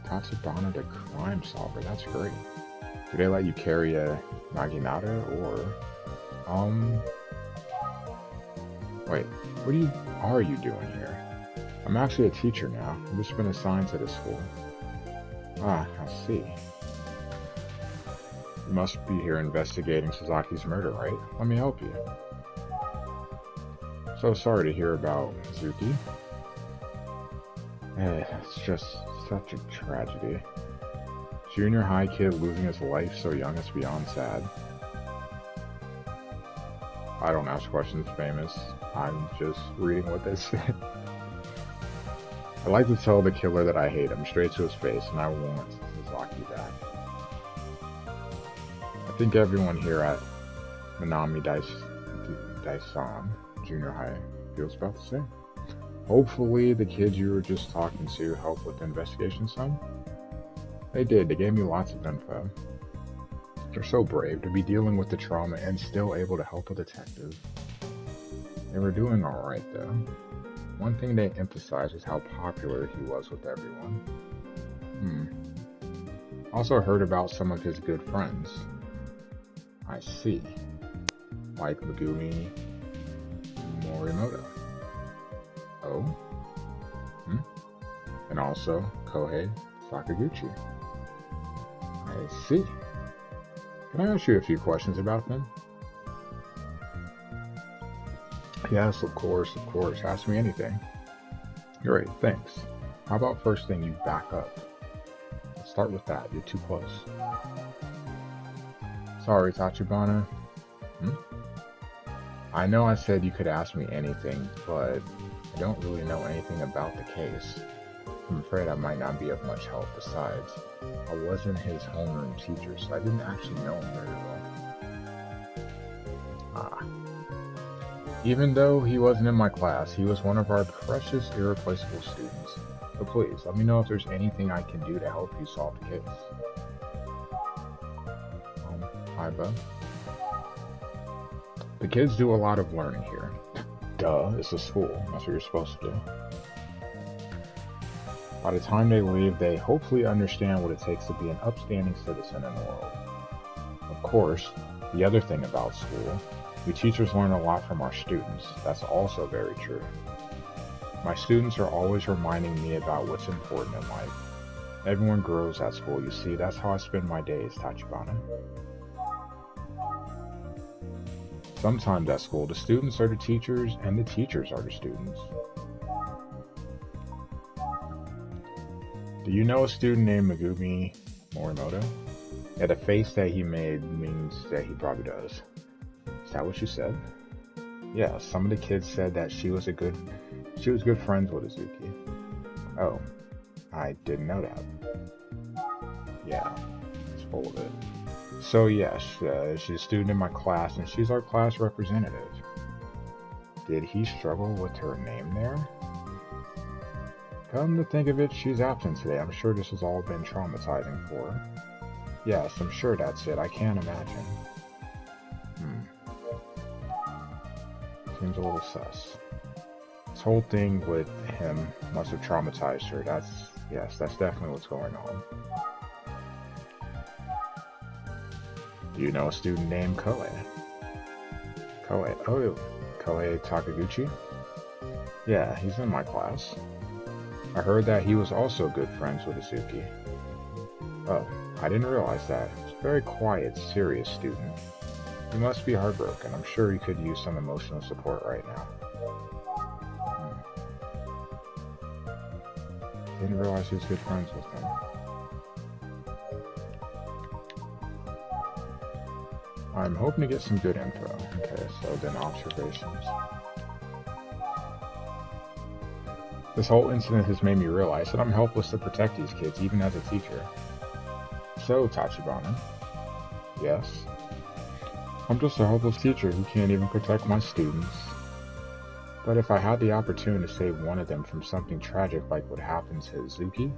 Tachibana the crime solver, that's great. Do they let you carry a Naginata or... Wait, what are you doing here? I'm actually a teacher now. I've just been assigned to this school. Ah, I see. You must be here investigating Sasaki's murder, right? Let me help you. So sorry to hear about Zuki. It's just such a tragedy. Junior high kid losing his life so young is beyond sad. I don't ask questions, famous. I'm just reading what they said. I like to tell the killer that I hate him straight to his face, and I want Sasaki back. I think everyone here at Minami Daisan Junior High feels about the same. Hopefully the kids you were just talking to helped with the investigation some. They did, they gave me lots of info. They're so brave to be dealing with the trauma and still able to help a detective. They were doing alright though. One thing they emphasized was how popular he was with everyone. Also heard about some of his good friends. I see. Like Megumi Morimoto. Oh? also Kohei Sakaguchi. I see. Can I ask you a few questions about them? Yes, of course. Ask me anything. Great, thanks. How about first thing you back up? Let's start with that. You're too close. Sorry, Tachibana. I know I said you could ask me anything, but I don't really know anything about the case. I'm afraid I might not be of much help. Besides, I wasn't his homeroom teacher, so I didn't actually know him very well. Even though he wasn't in my class, he was one of our precious, irreplaceable students. So please, let me know if there's anything I can do to help you solve the case. Hi, bud. The kids do a lot of learning here. Duh, it's a school. That's what you're supposed to do. By the time they leave, they hopefully understand what it takes to be an upstanding citizen in the world. Of course, the other thing about school, we teachers learn a lot from our students. That's also very true. My students are always reminding me about what's important in life. Everyone grows at school, you see. That's how I spend my days, Tachibana. Sometimes at school, the students are the teachers, and the teachers are the students. Do you know a student named Megumi Morimoto? Yeah, the face that he made means that he probably does. Is that what you said? Yeah, some of the kids said that she was good friends with Izuki. Oh, I didn't know that. Yeah, it's full of it. So yes, she's a student in my class, and she's our class representative. Did he struggle with her name there? Come to think of it, she's absent today. I'm sure this has all been traumatizing for her. Yes, I'm sure that's it. I can't imagine. Seems a little sus. This whole thing with him must have traumatized her. That's definitely what's going on. Do you know a student named Kohei? Kohei Takaguchi? Yeah, he's in my class. I heard that he was also good friends with Izuki. Oh, I didn't realize that. He's a very quiet, serious student. He must be heartbroken. I'm sure he could use some emotional support right now. Didn't realize he was good friends with him. I'm hoping to get some good info. Okay, so then observations. This whole incident has made me realize that I'm helpless to protect these kids, even as a teacher. So, Tachibana. Yes? I'm just a helpless teacher who can't even protect my students. But if I had the opportunity to save one of them from something tragic like what happened to Izuki,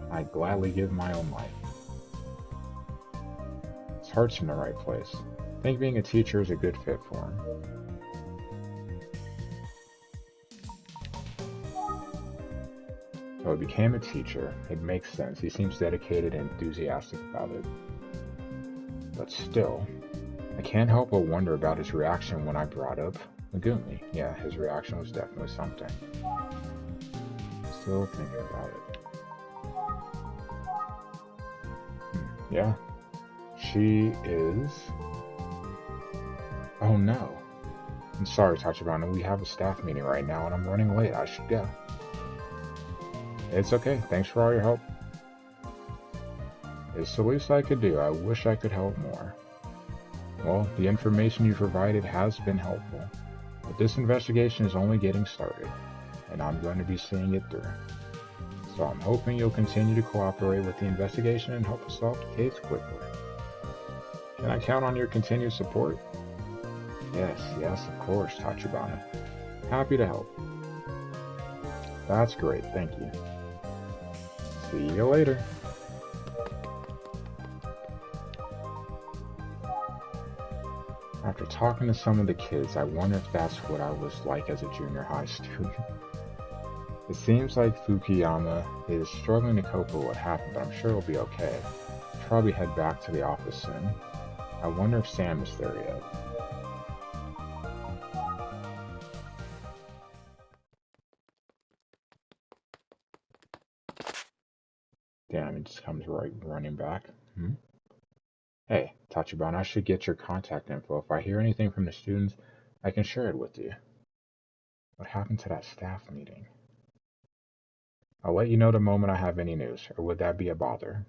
I'd gladly give my own life. His heart's in the right place. I think being a teacher is a good fit for him. So he became a teacher. It makes sense. He seems dedicated and enthusiastic about it. But still, I can't help but wonder about his reaction when I brought up Megumi. Yeah, his reaction was definitely something. Still thinking about it. Yeah. She is... Oh no. I'm sorry, Tachibana. We have a staff meeting right now and I'm running late. I should go. It's okay. Thanks for all your help. It's the least I could do. I wish I could help more. Well, the information you provided has been helpful. But this investigation is only getting started, and I'm going to be seeing it through. So I'm hoping you'll continue to cooperate with the investigation and help us solve the case quickly. Can I count on your continued support? Yes, of course, Tachibana. Happy to help. That's great, thank you. See you later. After talking to some of the kids, I wonder if that's what I was like as a junior high student. It seems like Fukuyama is struggling to cope with what happened, but I'm sure he'll be okay. I'll probably head back to the office soon. I wonder if Sam is there yet. Damn, he just comes right running back. Hmm? Hey, Tachibana, I should get your contact info. If I hear anything from the students, I can share it with you. What happened to that staff meeting? I'll let you know the moment I have any news, or would that be a bother?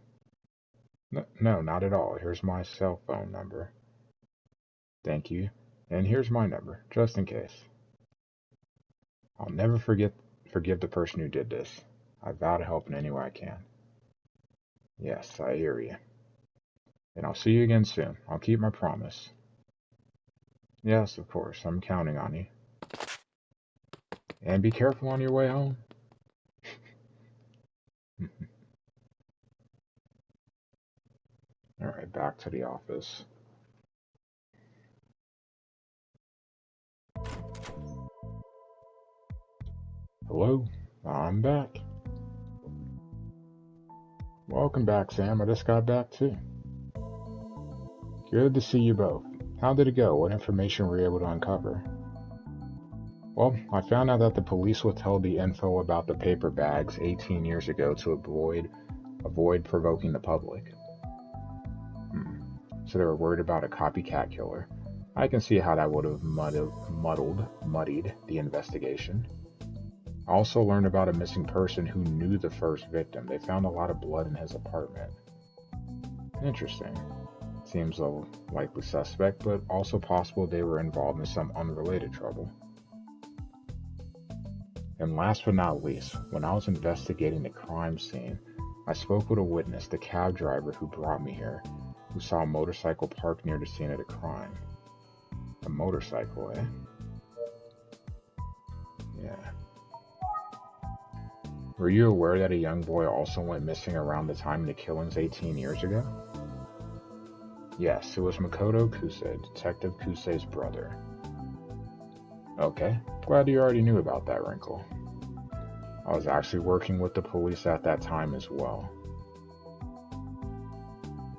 No, not at all. Here's my cell phone number. Thank you. And here's my number, just in case. I'll never forgive the person who did this. I vow to help in any way I can. Yes, I hear you. And I'll see you again soon. I'll keep my promise. Yes, of course. I'm counting on you. And be careful on your way home. Alright, back to the office. Hello? I'm back. Welcome back, Sam. I just got back too. Good to see you both. How did it go? What information were you able to uncover? Well, I found out that the police withheld the info about the paper bags 18 years ago to avoid provoking the public. So they were worried about a copycat killer. I can see how that would have muddied the investigation. I also learned about a missing person who knew the first victim. They found a lot of blood in his apartment. Interesting. Seems a likely suspect, but also possible they were involved in some unrelated trouble. And last but not least, when I was investigating the crime scene, I spoke with a witness, the cab driver who brought me here, who saw a motorcycle parked near the scene of the crime. A motorcycle, eh? Yeah. Were you aware that a young boy also went missing around the time of the killings 18 years ago? Yes, it was Makoto Kuze, Detective Kuze's brother. Okay, glad you already knew about that wrinkle. I was actually working with the police at that time as well.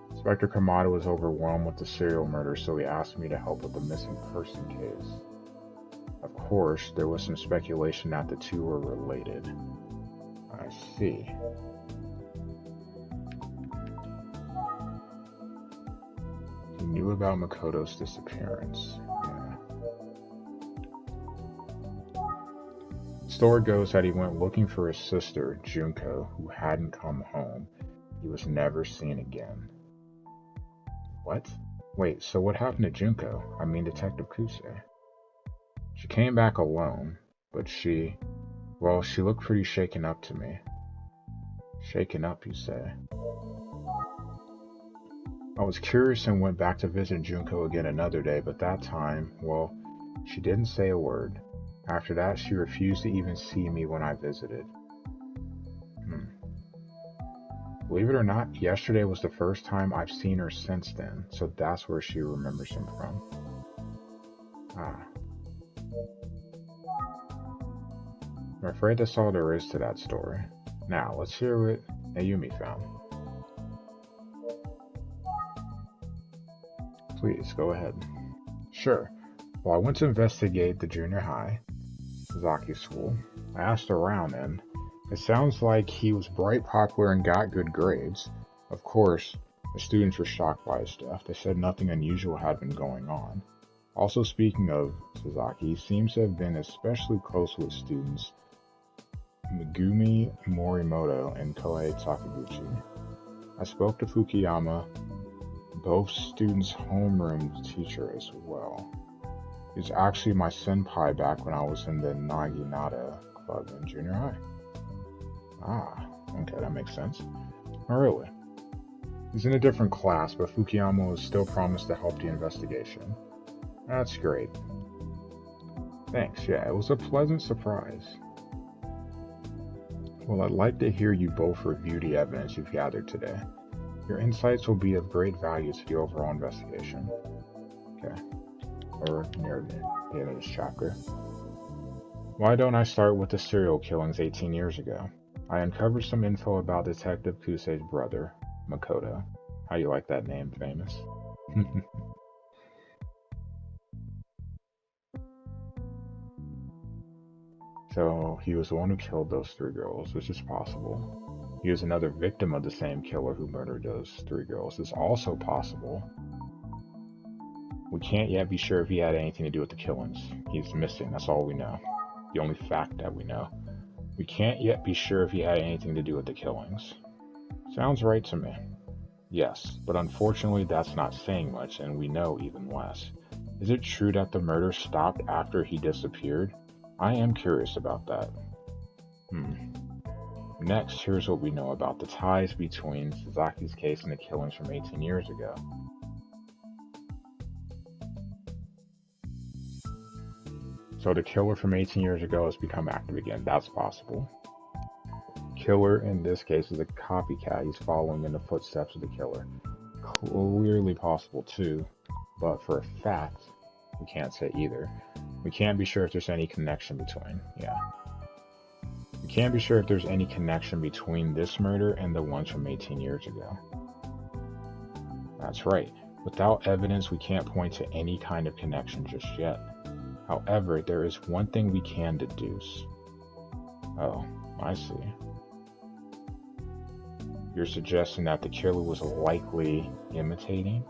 Inspector Kamada was overwhelmed with the serial murder, so he asked me to help with the missing person case. Of course, there was some speculation that the two were related. I see. He knew about Makoto's disappearance. Yeah. Story goes that he went looking for his sister, Junko, who hadn't come home. He was never seen again. What? Wait, so what happened to Junko? I mean Detective Kuze. She came back alone, but she looked pretty shaken up to me. Shaken up, you say? I was curious and went back to visit Junko again another day, but that time, she didn't say a word. After that, she refused to even see me when I visited. Believe it or not, yesterday was the first time I've seen her since then, so that's where she remembers him from. I'm afraid that's all there is to that story. Now, let's hear what Ayumi found. Please, go ahead. Sure. Well, I went to investigate the junior high, Zaki school. I asked around, and it sounds like he was bright, popular, and got good grades. Of course, the students were shocked by his death. They said nothing unusual had been going on. Also, speaking of Sasaki, he seems to have been especially close with students Megumi Morimoto and Kohei Sakaguchi. I spoke to Fukuyama, both students' homeroom teacher as well. He was actually my senpai back when I was in the Naginata club in junior high. Okay, that makes sense. Oh, really? He's in a different class, but Fukuyama was still promised to help the investigation. That's great. Thanks, yeah, it was a pleasant surprise. Well, I'd like to hear you both review the evidence you've gathered today. Your insights will be of great value to the overall investigation. Okay. Or near the end of this chapter. Why don't I start with the serial killings 18 years ago? I uncovered some info about Detective Kuze's brother, Makoto. How you like that name, famous? So he was the one who killed those 3 girls, which is possible. he was another victim of the same killer who murdered those 3 girls. It's also possible. We can't yet be sure if he had anything to do with the killings. He's missing, that's all we know. The only fact that we know. We can't yet be sure if he had anything to do with the killings. Sounds right to me. Yes, but unfortunately that's not saying much, and we know even less. Is it true that the murder stopped after he disappeared? I am curious about that. Next, here's what we know about the ties between Sasaki's case and the killings from 18 years ago. So the killer from 18 years ago has become active again. That's possible. Killer in this case is a copycat. He's following in the footsteps of the killer. Clearly possible too, but for a fact, we can't say either. We can't be sure if there's any connection between. We can't be sure if there's any connection between this murder and the ones from 18 years ago. That's right. Without evidence, we can't point to any kind of connection just yet. However, there is one thing we can deduce. Oh, I see. You're suggesting that the killer was likely imitating?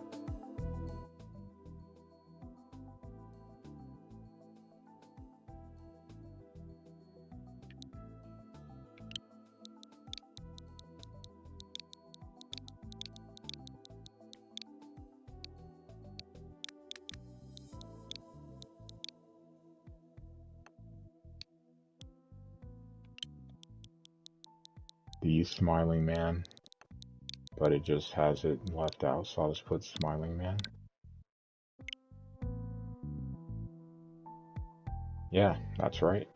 The smiling man, but it just has it left out, so I'll just put smiling man. Yeah, that's right.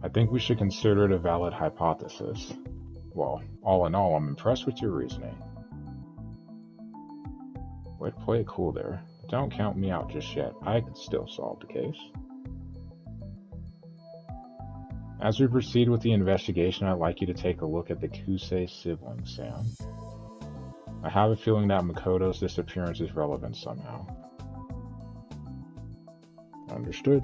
I think we should consider it a valid hypothesis. Well, all in all, I'm impressed with your reasoning. Way to play it cool there. Don't count me out just yet. I could still solve the case. As we proceed with the investigation, I'd like you to take a look at the Kuze siblings, Sam. I have a feeling that Makoto's disappearance is relevant somehow. Understood.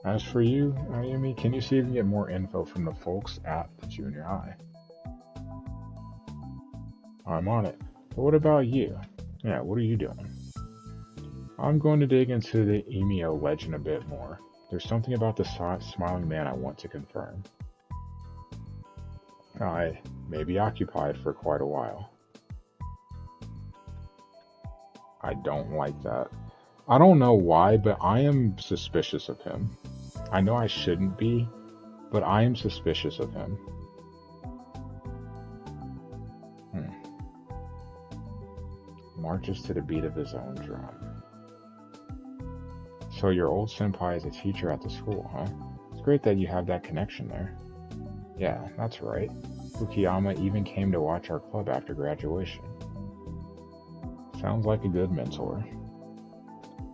As for you, Ayumi, can you see if you can get more info from the folks at the junior high? I'm on it. But what about you? Yeah, what are you doing? I'm going to dig into the Emio legend a bit more. There's something about the smiling man I want to confirm. I may be occupied for quite a while. I don't like that. I don't know why, but I am suspicious of him. I know I shouldn't be, but I am suspicious of him. Marches to the beat of his own drum. So your old senpai is a teacher at the school, huh? It's great that you have that connection there. Yeah, that's right. Fukuyama even came to watch our club after graduation. Sounds like a good mentor.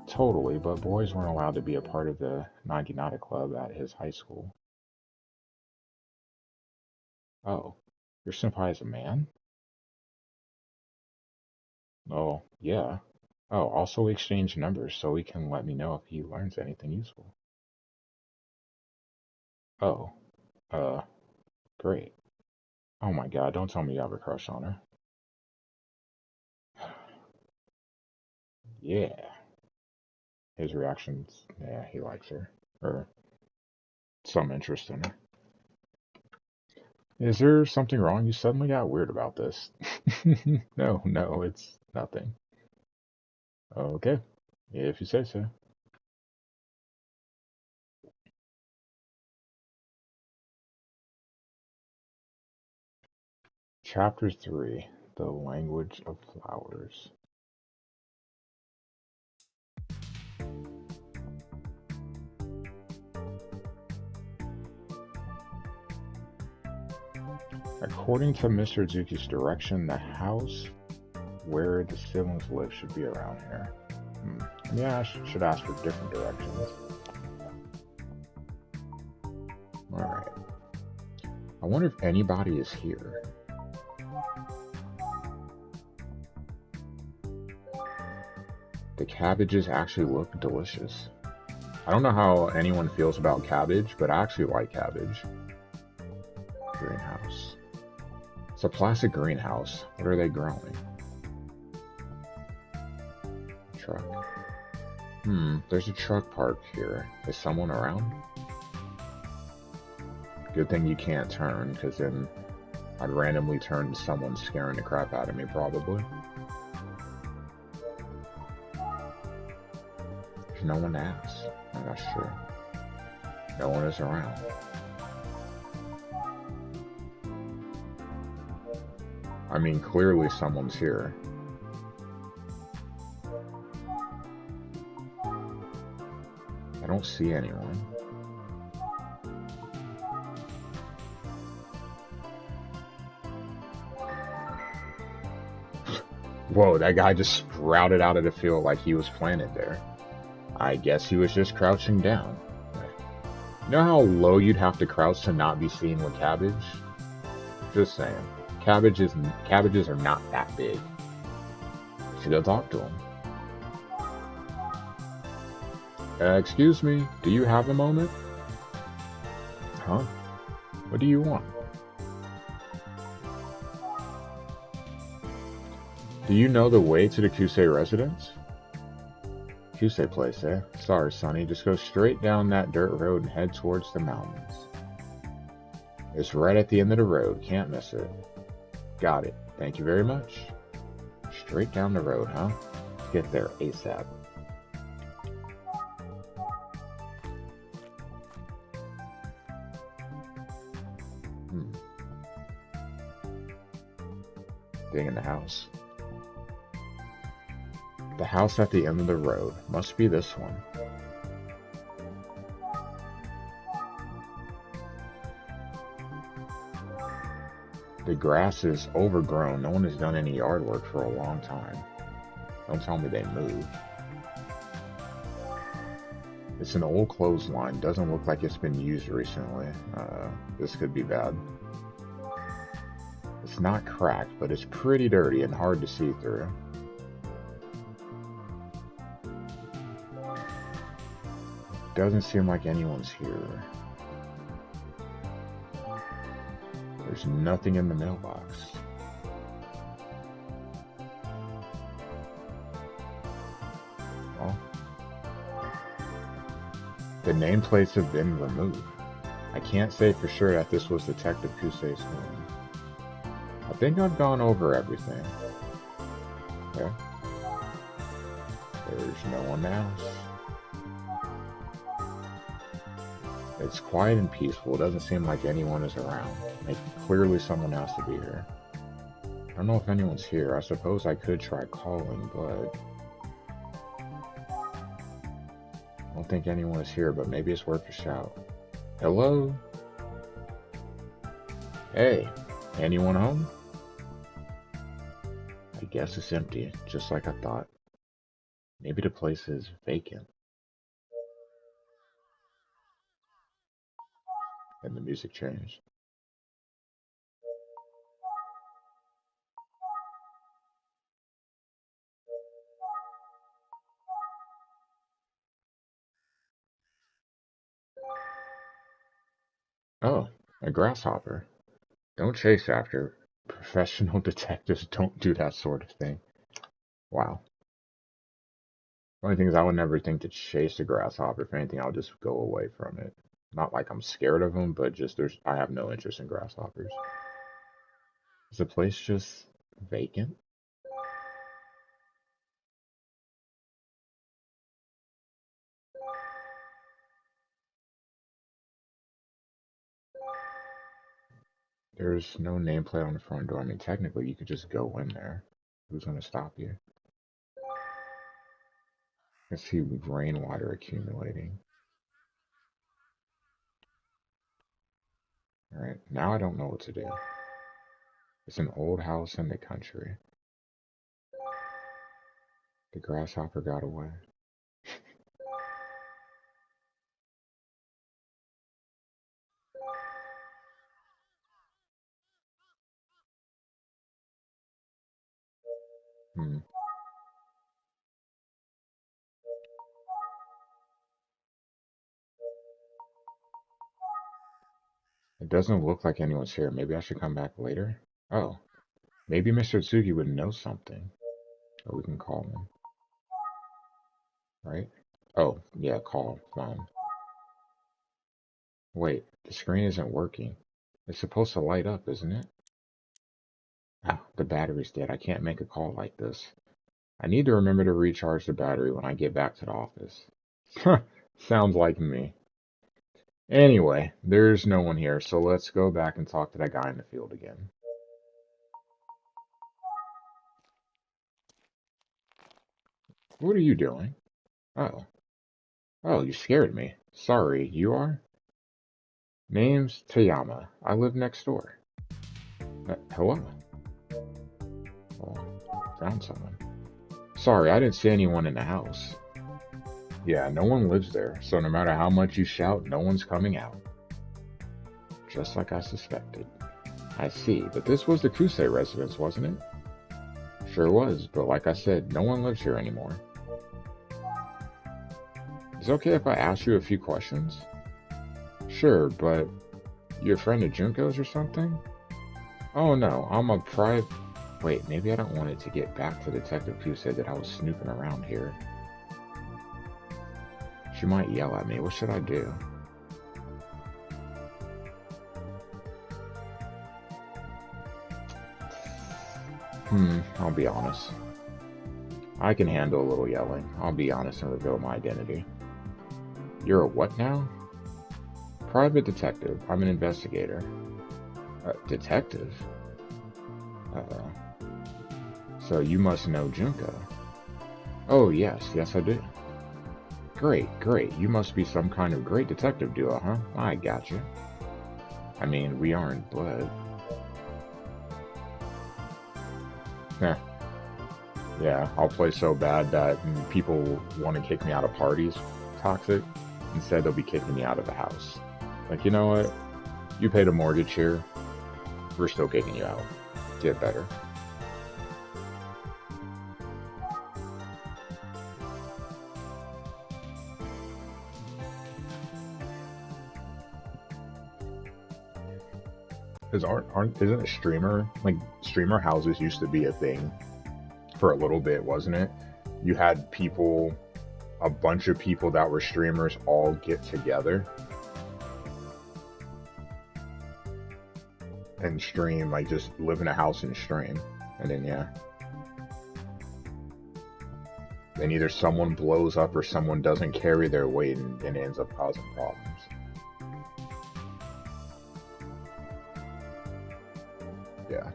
Totally, but boys weren't allowed to be a part of the Naginata club at his high school. Oh, your senpai is a man? Oh, yeah. Oh, also we exchange numbers so he can let me know if he learns anything useful. Oh, great. Oh my god, don't tell me you have a crush on her. Yeah. His reactions, yeah, he likes her. Or some interest in her. Is there something wrong? You suddenly got weird about this. No, it's nothing. Okay, if you say so. Chapter 3, The Language of Flowers. According to Mr. Zuki's direction, the house where the siblings live should be around here. Yeah, I should ask for different directions. Alright. I wonder if anybody is here. The cabbages actually look delicious. I don't know how anyone feels about cabbage, but I actually like cabbage. Greenhouse. It's a plastic greenhouse. What are they growing? Truck. There's a truck parked here. Is someone around? Good thing you can't turn, because then I'd randomly turn to someone scaring the crap out of me, probably. There's no one to ask. Oh, that's true. No one is around. I mean, clearly someone's here. I don't see anyone. Whoa, that guy just sprouted out of the field like he was planted there. I guess he was just crouching down. You know how low you'd have to crouch to not be seen with cabbage? Just saying. Cabbages are not that big. You should go talk to him. Excuse me, do you have a moment? Huh? What do you want? Do you know the way to the Kuze residence? Kuze place, eh? Sorry, Sonny. Just go straight down that dirt road and head towards the mountains. It's right at the end of the road. Can't miss it. Got it. Thank you very much. Straight down the road, huh? Get there ASAP. Ding in the house. The house at the end of the road. Must be this one. The grass is overgrown. No one has done any yard work for a long time. Don't tell me they moved. It's an old clothesline. Doesn't look like it's been used recently. This could be bad. It's not cracked, but it's pretty dirty and hard to see through. Doesn't seem like anyone's here. There's nothing in the mailbox. Well, the nameplates have been removed. I can't say for sure that this was Detective Kuze's home. I think I've gone over everything. Okay. There's no one else. It's quiet and peaceful. It doesn't seem like anyone is around. Like, clearly someone has to be here. I don't know if anyone's here. I suppose I could try calling, but I don't think anyone is here, but maybe it's worth a shout. Hello? Hey, anyone home? I guess it's empty, just like I thought. Maybe the place is vacant. And the music changed. Oh, a grasshopper. Don't chase after. Professional detectives don't do that sort of thing. Wow. The only thing is I would never think to chase a grasshopper. If anything, I'll just go away from it. Not like I'm scared of them, but just I have no interest in grasshoppers. Is the place just vacant? There's no nameplate on the front door. I mean, technically, you could just go in there. Who's going to stop you? I see rainwater accumulating. Alright, now I don't know what to do. It's an old house in the country. The grasshopper got away. Hmm. It doesn't look like anyone's here. Maybe I should come back later? Oh, maybe Mr. Tsugi would know something. Or we can call him. Right? Oh, yeah, call, phone. Wait, the screen isn't working. It's supposed to light up, isn't it? Ah, the battery's dead. I can't make a call like this. I need to remember to recharge the battery when I get back to the office. Sounds like me. Anyway, there's no one here, so let's go back and talk to that guy in the field again. What are you doing? Oh. Oh, you scared me. Sorry, you are? Name's Tayama. I live next door. Hello? Oh, found someone. Sorry, I didn't see anyone in the house. Yeah, no one lives there, so no matter how much you shout, no one's coming out. Just like I suspected. I see, but this was the Kuze residence, wasn't it? Sure was, but like I said, no one lives here anymore. Is it okay if I ask you a few questions? Sure, but you're a friend of Junko's or something? Oh no, I'm a private... Wait, maybe I don't want it to get back to Detective Kuze that I was snooping around here. She might yell at me. What should I do? I'll be honest. I can handle a little yelling. I'll be honest and reveal my identity. You're a what now? Private detective. I'm an investigator. Detective? Uh-oh. So you must know Junko. Oh, yes I do. Great. You must be some kind of great detective duo, huh? I gotcha. I mean, we aren't blood. Heh. Yeah, I'll play so bad that people want to kick me out of parties. Toxic. Instead, they'll be kicking me out of the house. Like, you know what? You paid a mortgage here. We're still kicking you out. Get better. Isn't a streamer, like, streamer houses used to be a thing for a little bit, wasn't it? You had people, a bunch of people that were streamers all get together and stream, like just live in a house and stream. And then, yeah. Then either someone blows up or someone doesn't carry their weight and ends up causing problems. Yeah.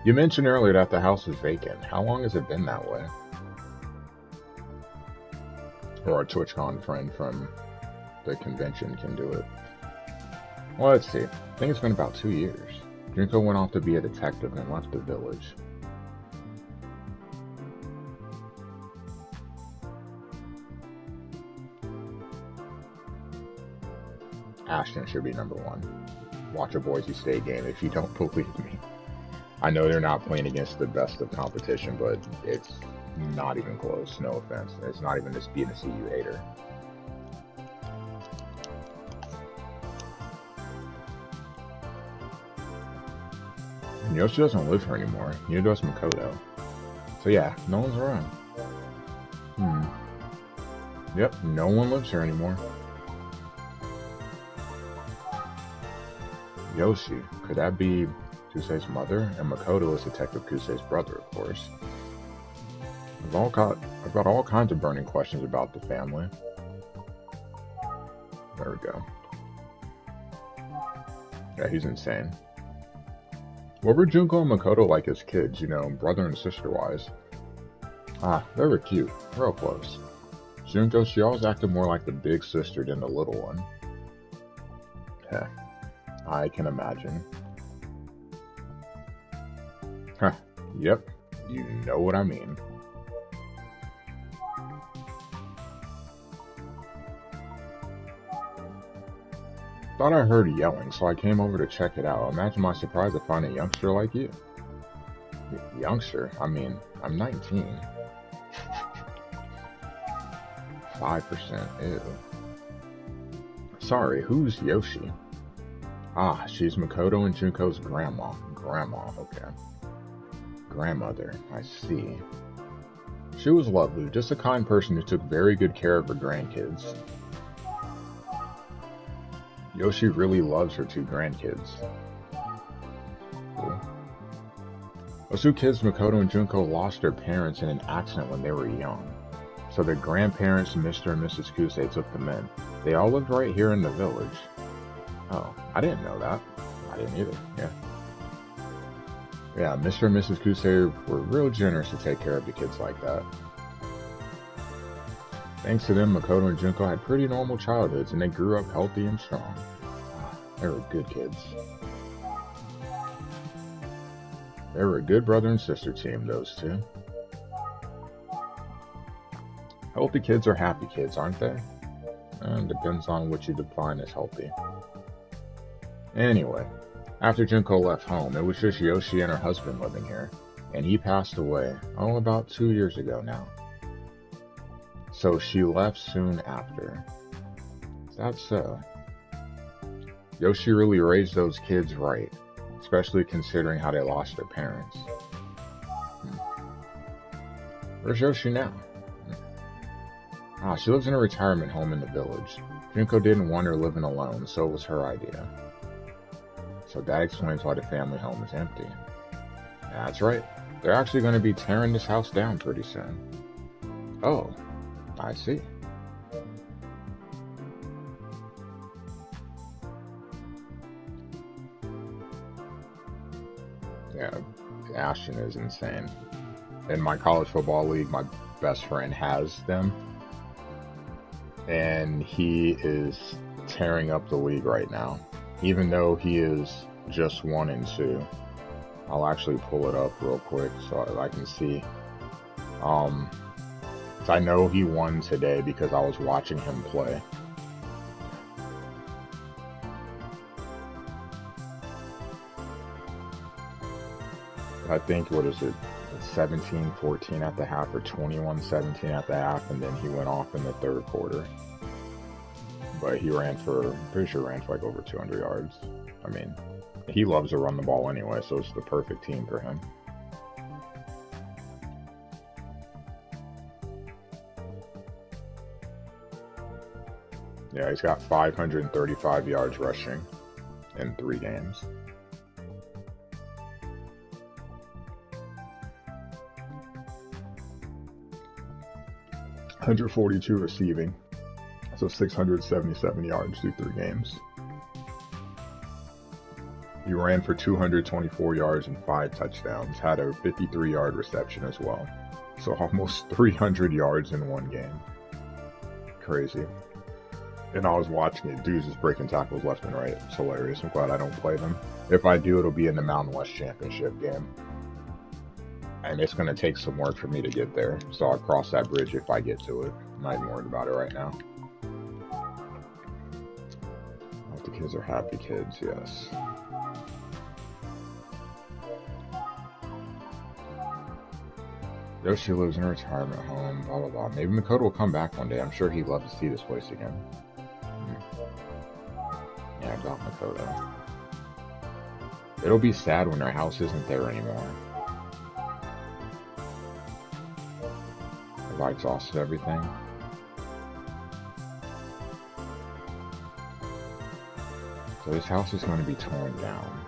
You mentioned earlier that the house is vacant. How long has it been that way? Or our TwitchCon friend from the convention can do it. Well, let's see. I think it's been about 2 years. Junko went off to be a detective and left the village. Ashton should be number 1. Watch a Boise State game if you don't believe me. I know they're not playing against the best of competition, but it's not even close. No offense. It's not even just being a CU hater. And Yoshi doesn't live here anymore. Neither does Makoto. So yeah, no one's around. Yep, no one lives here anymore. Yoshi, could that be Kuse's mother? And Makoto is Detective Kuse's brother, of course. I've got all kinds of burning questions about the family. There we go. Yeah, he's insane. What were Junko and Makoto like as kids, you know, brother and sister-wise? Ah, they were cute. Real close. Junko, she always acted more like the big sister than the little one. Heh. I can imagine. Huh. Yep. You know what I mean. Thought I heard yelling, so I came over to check it out. Imagine my surprise to find a youngster like you. Youngster? I mean, I'm 19. 5%. Ew. Sorry, who's Yoshi? Ah, she's Makoto and Junko's grandma. Grandma, okay. Grandmother, I see. She was lovely, just a kind person who took very good care of her grandkids. Yoshi really loves her two grandkids. Cool. Those two kids, Makoto and Junko, lost their parents in an accident when they were young. So their grandparents, Mr. and Mrs. Kuze, took them in. They all lived right here in the village. Oh, I didn't know that. I didn't either, yeah. Yeah, Mr. and Mrs. Kuze were real generous to take care of the kids like that. Thanks to them, Makoto and Junko had pretty normal childhoods, and they grew up healthy and strong. They were good kids. They were a good brother and sister team, those two. Healthy kids are happy kids, aren't they? Depends on what you define as healthy. Anyway, after Junko left home, it was just Yoshi and her husband living here, and he passed away, about 2 years ago now. So she left soon after. Is that so? Yoshi really raised those kids right, especially considering how they lost their parents. Where's Yoshi now? She lives in a retirement home in the village. Junko didn't want her living alone, so it was her idea. So that explains why the family home is empty. That's right. They're actually going to be tearing this house down pretty soon. Oh, I see. Yeah, Ashton is insane. In my college football league, my best friend has them. And he is tearing up the league right now. Even though he is just 1-2. I'll actually pull it up real quick so I can see. So I know he won today because I was watching him play. I think, what is it, 17-14 at the half or 21-17 at the half, and then he went off in the third quarter. But he ran for, I'm pretty sure ran for like over 200 yards. I mean, he loves to run the ball anyway, so it's the perfect team for him. Yeah, he's got 535 yards rushing in 3 games. $142 receiving. So 677 yards through 3 games. He ran for 224 yards and 5 touchdowns, had a 53-yard reception as well. So almost 300 yards in 1 game. Crazy. And I was watching it, dudes just breaking tackles left and right. It's hilarious. I'm glad I don't play them. If I do, it'll be in the Mountain West Championship game. And it's going to take some work for me to get there. So I'll cross that bridge if I get to it. I'm not even worried about it right now. The kids are happy kids, yes. Yoshi lives in a retirement home, blah blah blah. Maybe Makoto will come back one day. I'm sure he'd love to see this place again. Yeah, I got Makoto. It'll be sad when our house isn't there anymore. Have I exhausted everything? So this house is going to be torn down.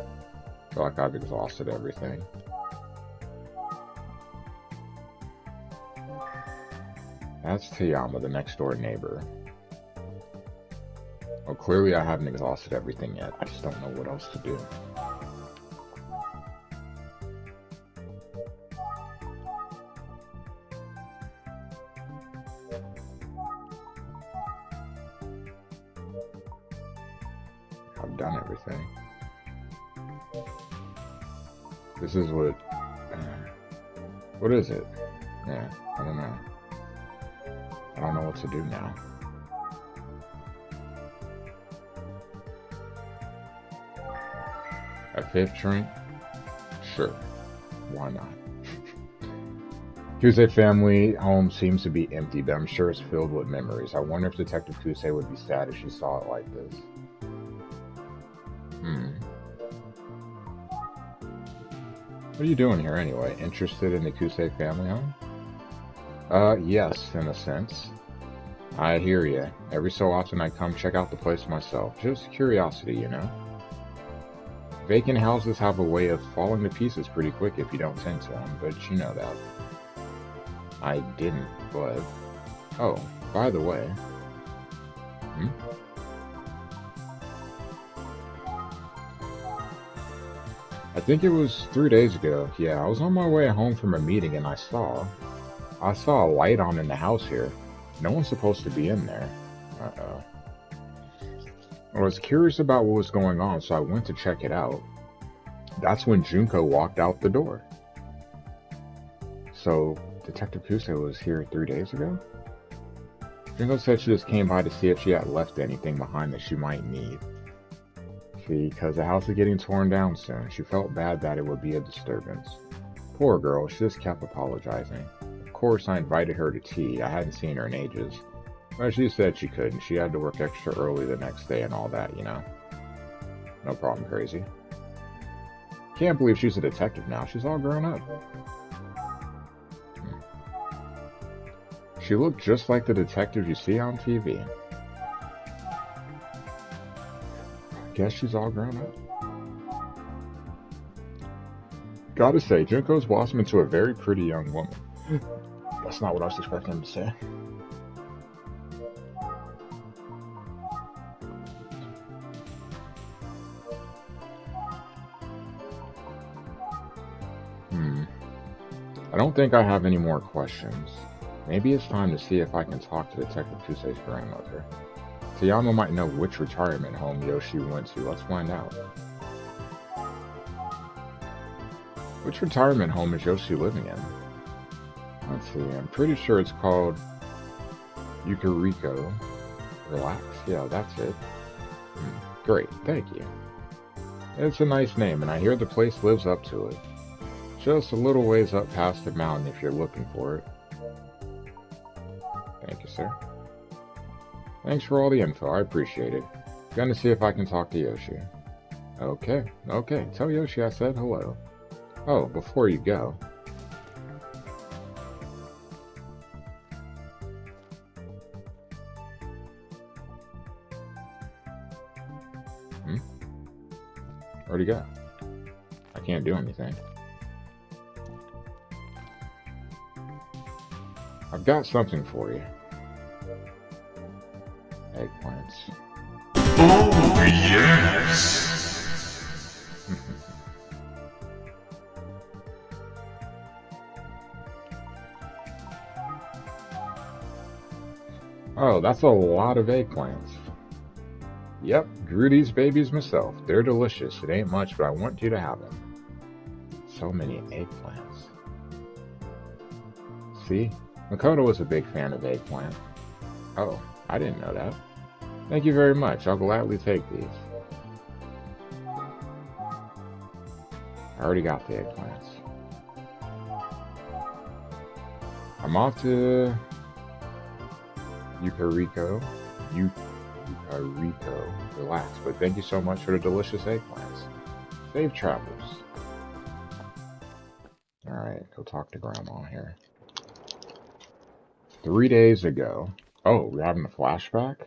I feel like I've exhausted everything. That's Tayama, the next door neighbor. Well, clearly I haven't exhausted everything yet. I just don't know what else to do. I've done everything. This is what is it? Yeah, I don't know. I don't know what to do now. A 5th drink? Sure. Why not? Kuze family home seems to be empty, but I'm sure it's filled with memories. I wonder if Detective Kuze would be sad if she saw it like this. What are you doing here anyway? Interested in the Kuze family home? Yes, in a sense. I hear ya. Every so often I come check out the place myself. Just curiosity, you know? Vacant houses have a way of falling to pieces pretty quick if you don't tend to them, but you know that. I didn't, but... Oh, by the way... I think it was 3 days ago. Yeah, I was on my way home from a meeting and I saw a light on in the house here. No one's supposed to be in there. Uh-oh. I was curious about what was going on, so I went to check it out. That's when Junko walked out the door. So, Detective Kuze was here 3 days ago? Junko said she just came by to see if she had left anything behind that she might need. See, because the house is getting torn down soon. She felt bad that it would be a disturbance. Poor girl, she just kept apologizing. Of course, I invited her to tea. I hadn't seen her in ages. But she said she couldn't. She had to work extra early the next day and all that, you know. No problem, crazy. Can't believe she's a detective now. She's all grown up. She looked just like the detective you see on TV. Guess she's all grown up. Gotta say, Junko's blossomed into a very pretty young woman. That's not what I was expecting him to say. I don't think I have any more questions. Maybe it's time to see if I can talk to Detective Kuse's grandmother. Tayama might know which retirement home Yoshi went to. Let's find out. Which retirement home is Yoshi living in? Let's see, I'm pretty sure it's called Yukariko. Relax? Yeah, that's it. Great, thank you. It's a nice name, and I hear the place lives up to it. Just a little ways up past the mountain if you're looking for it. Thank you, sir. Thanks for all the info, I appreciate it. Gonna see if I can talk to Yoshi. Okay, tell Yoshi I said hello. Oh, before you go. Where'd he go? I can't do anything. I've got something for you. Eggplants. Oh, yes! Oh, that's a lot of eggplants. Yep, grew these babies myself. They're delicious. It ain't much, but I want you to have them. So many eggplants. See? Makoto was a big fan of eggplant. Oh, I didn't know that. Thank you very much. I'll gladly take these. I already got the eggplants. I'm off to Yukariko. Yukariko. Relax, but thank you so much for the delicious eggplants. Safe travels. Alright, go talk to Grandma here. 3 days ago. Oh, we're having a flashback?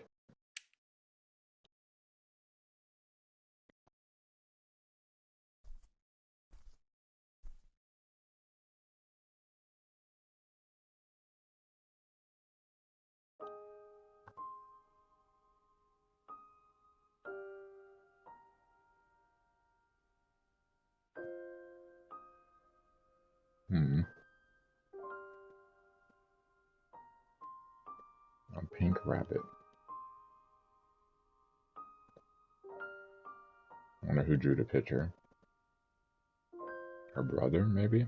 A pink rabbit. I wonder who drew the picture. Her brother, maybe?